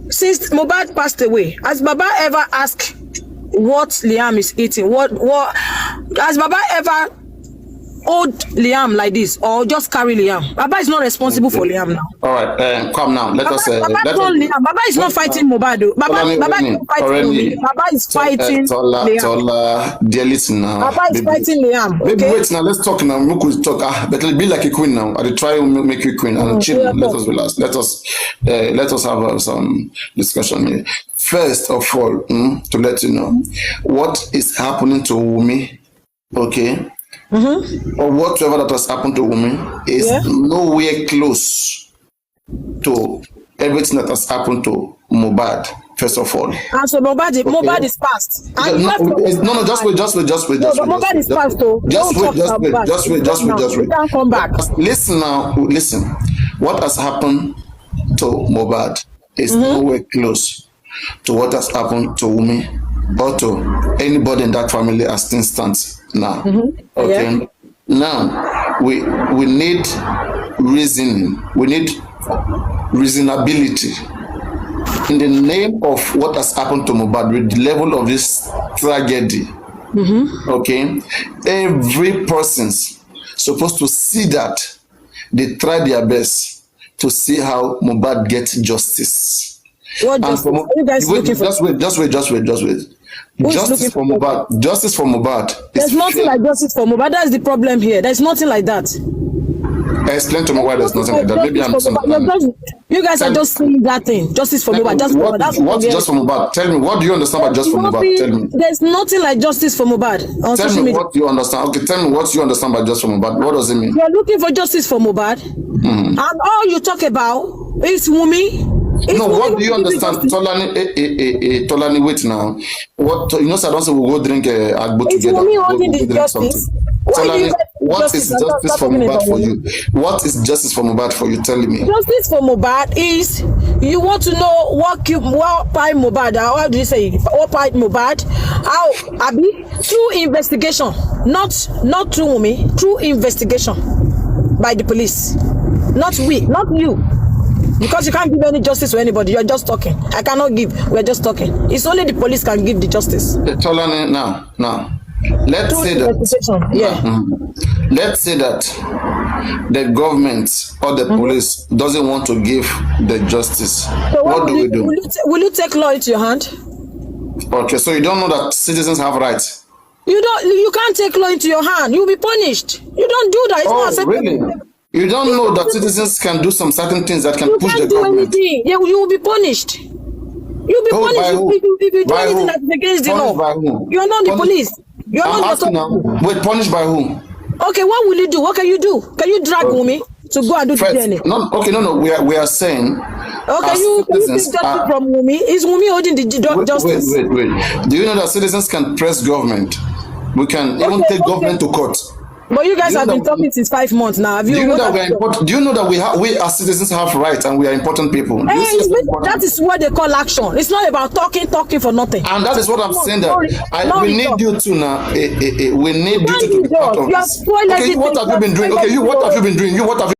[SPEAKER 12] Since Mohbad passed away, has Baba ever asked what Liam is eating? What has Baba ever hold Liam like this, or just carry Liam? Baba is not responsible for Liam now.
[SPEAKER 1] All right, come now. Baba
[SPEAKER 12] is not fighting Mohbad. Baba is fighting Liam.
[SPEAKER 1] Tola, dear listen now.
[SPEAKER 12] Baba is fighting Liam.
[SPEAKER 1] Baby, wait now. Let's talk now. We could talk. But it'll be like a queen now. I'll try to make you queen and chill. Let us relax. Let us have some discussion here. First of all, to let you know what is happening to Wumi, okay? Or whatever that has happened to women is nowhere close to everything that has happened to Mohbad. First of all,
[SPEAKER 12] and so Mohbad is past.
[SPEAKER 1] Just wait.
[SPEAKER 12] Mohbad is past. Just wait. You can't come back.
[SPEAKER 1] Listen. What has happened to Mohbad is nowhere close to what has happened to Wumi or to anybody in that family as things stands now. Okay. Now we need reasoning. We need reasonability in the name of what has happened to Mohbad with the level of this tragedy. Okay, every person's supposed to see that they try their best to see how Mohbad gets justice.
[SPEAKER 12] What justice? Are you guys looking for?
[SPEAKER 1] Just wait. Justice for Mohbad. Justice for Mohbad.
[SPEAKER 12] There's nothing like justice for Mohbad. That's the problem here. There's nothing like that.
[SPEAKER 1] Explain to me why there's nothing like that. Maybe I'm
[SPEAKER 12] you guys are just saying that thing. Justice for Mohbad.
[SPEAKER 1] What's just for Mohbad? Tell me, what do you understand by just for Mohbad? Tell me.
[SPEAKER 12] There's nothing like justice for Mohbad on social media.
[SPEAKER 1] What you understand. Okay, tell me what you understand by just for Mohbad. What does it mean?
[SPEAKER 12] You're looking for justice for Mohbad, and all you talk about is Wumi.
[SPEAKER 1] What do you understand? Tolani, wait now. What I don't say we'll go drink agbo together.
[SPEAKER 12] Wumi holding the justice.
[SPEAKER 1] Tolani, what is justice for Mohbad for you? What is justice for Mohbad for you? Tell me.
[SPEAKER 12] Justice for Mohbad is you want to know what Kpai Mohbad. How do you say what Kpai Mohbad? How Abi? Through investigation, not through Wumi. Through investigation by the police, not you. Because you can't give any justice to anybody. You're just talking. I cannot give. We're just talking. It's only the police can give the justice.
[SPEAKER 1] Tolani, now. Let's say that. Let's say that the government or the police doesn't want to give the justice.
[SPEAKER 12] So what do we do? Will you take law into your hand?
[SPEAKER 1] Okay, so you don't know that citizens have rights.
[SPEAKER 12] You can't take law into your hand. You'll be punished. You don't do that. It's not acceptable.
[SPEAKER 1] Really? You don't know that citizens can do some certain things that can push the government.
[SPEAKER 12] You will be punished. You'll be punished if you do anything that's against the law. You're not the police. You're not the police.
[SPEAKER 1] Wait, punished by whom?
[SPEAKER 12] Okay, what will you do? What can you do? Can you drag Wumi to go and do the DNA?
[SPEAKER 1] No. We are saying.
[SPEAKER 12] Okay, you take justice from Wumi. Is Wumi holding the justice?
[SPEAKER 1] Wait. Do you know that citizens can press government? We can even take government to court.
[SPEAKER 12] But you guys have been talking since 5 months now. Have you?
[SPEAKER 1] Do you know that we are important? Do you know that we as citizens have rights and we are important people?
[SPEAKER 12] That is what they call action. It's not about talking for nothing.
[SPEAKER 1] And that is what I'm saying. That we need you to now. We need you to be part of this. Okay, what have you been doing? Okay, what have you been doing? What have you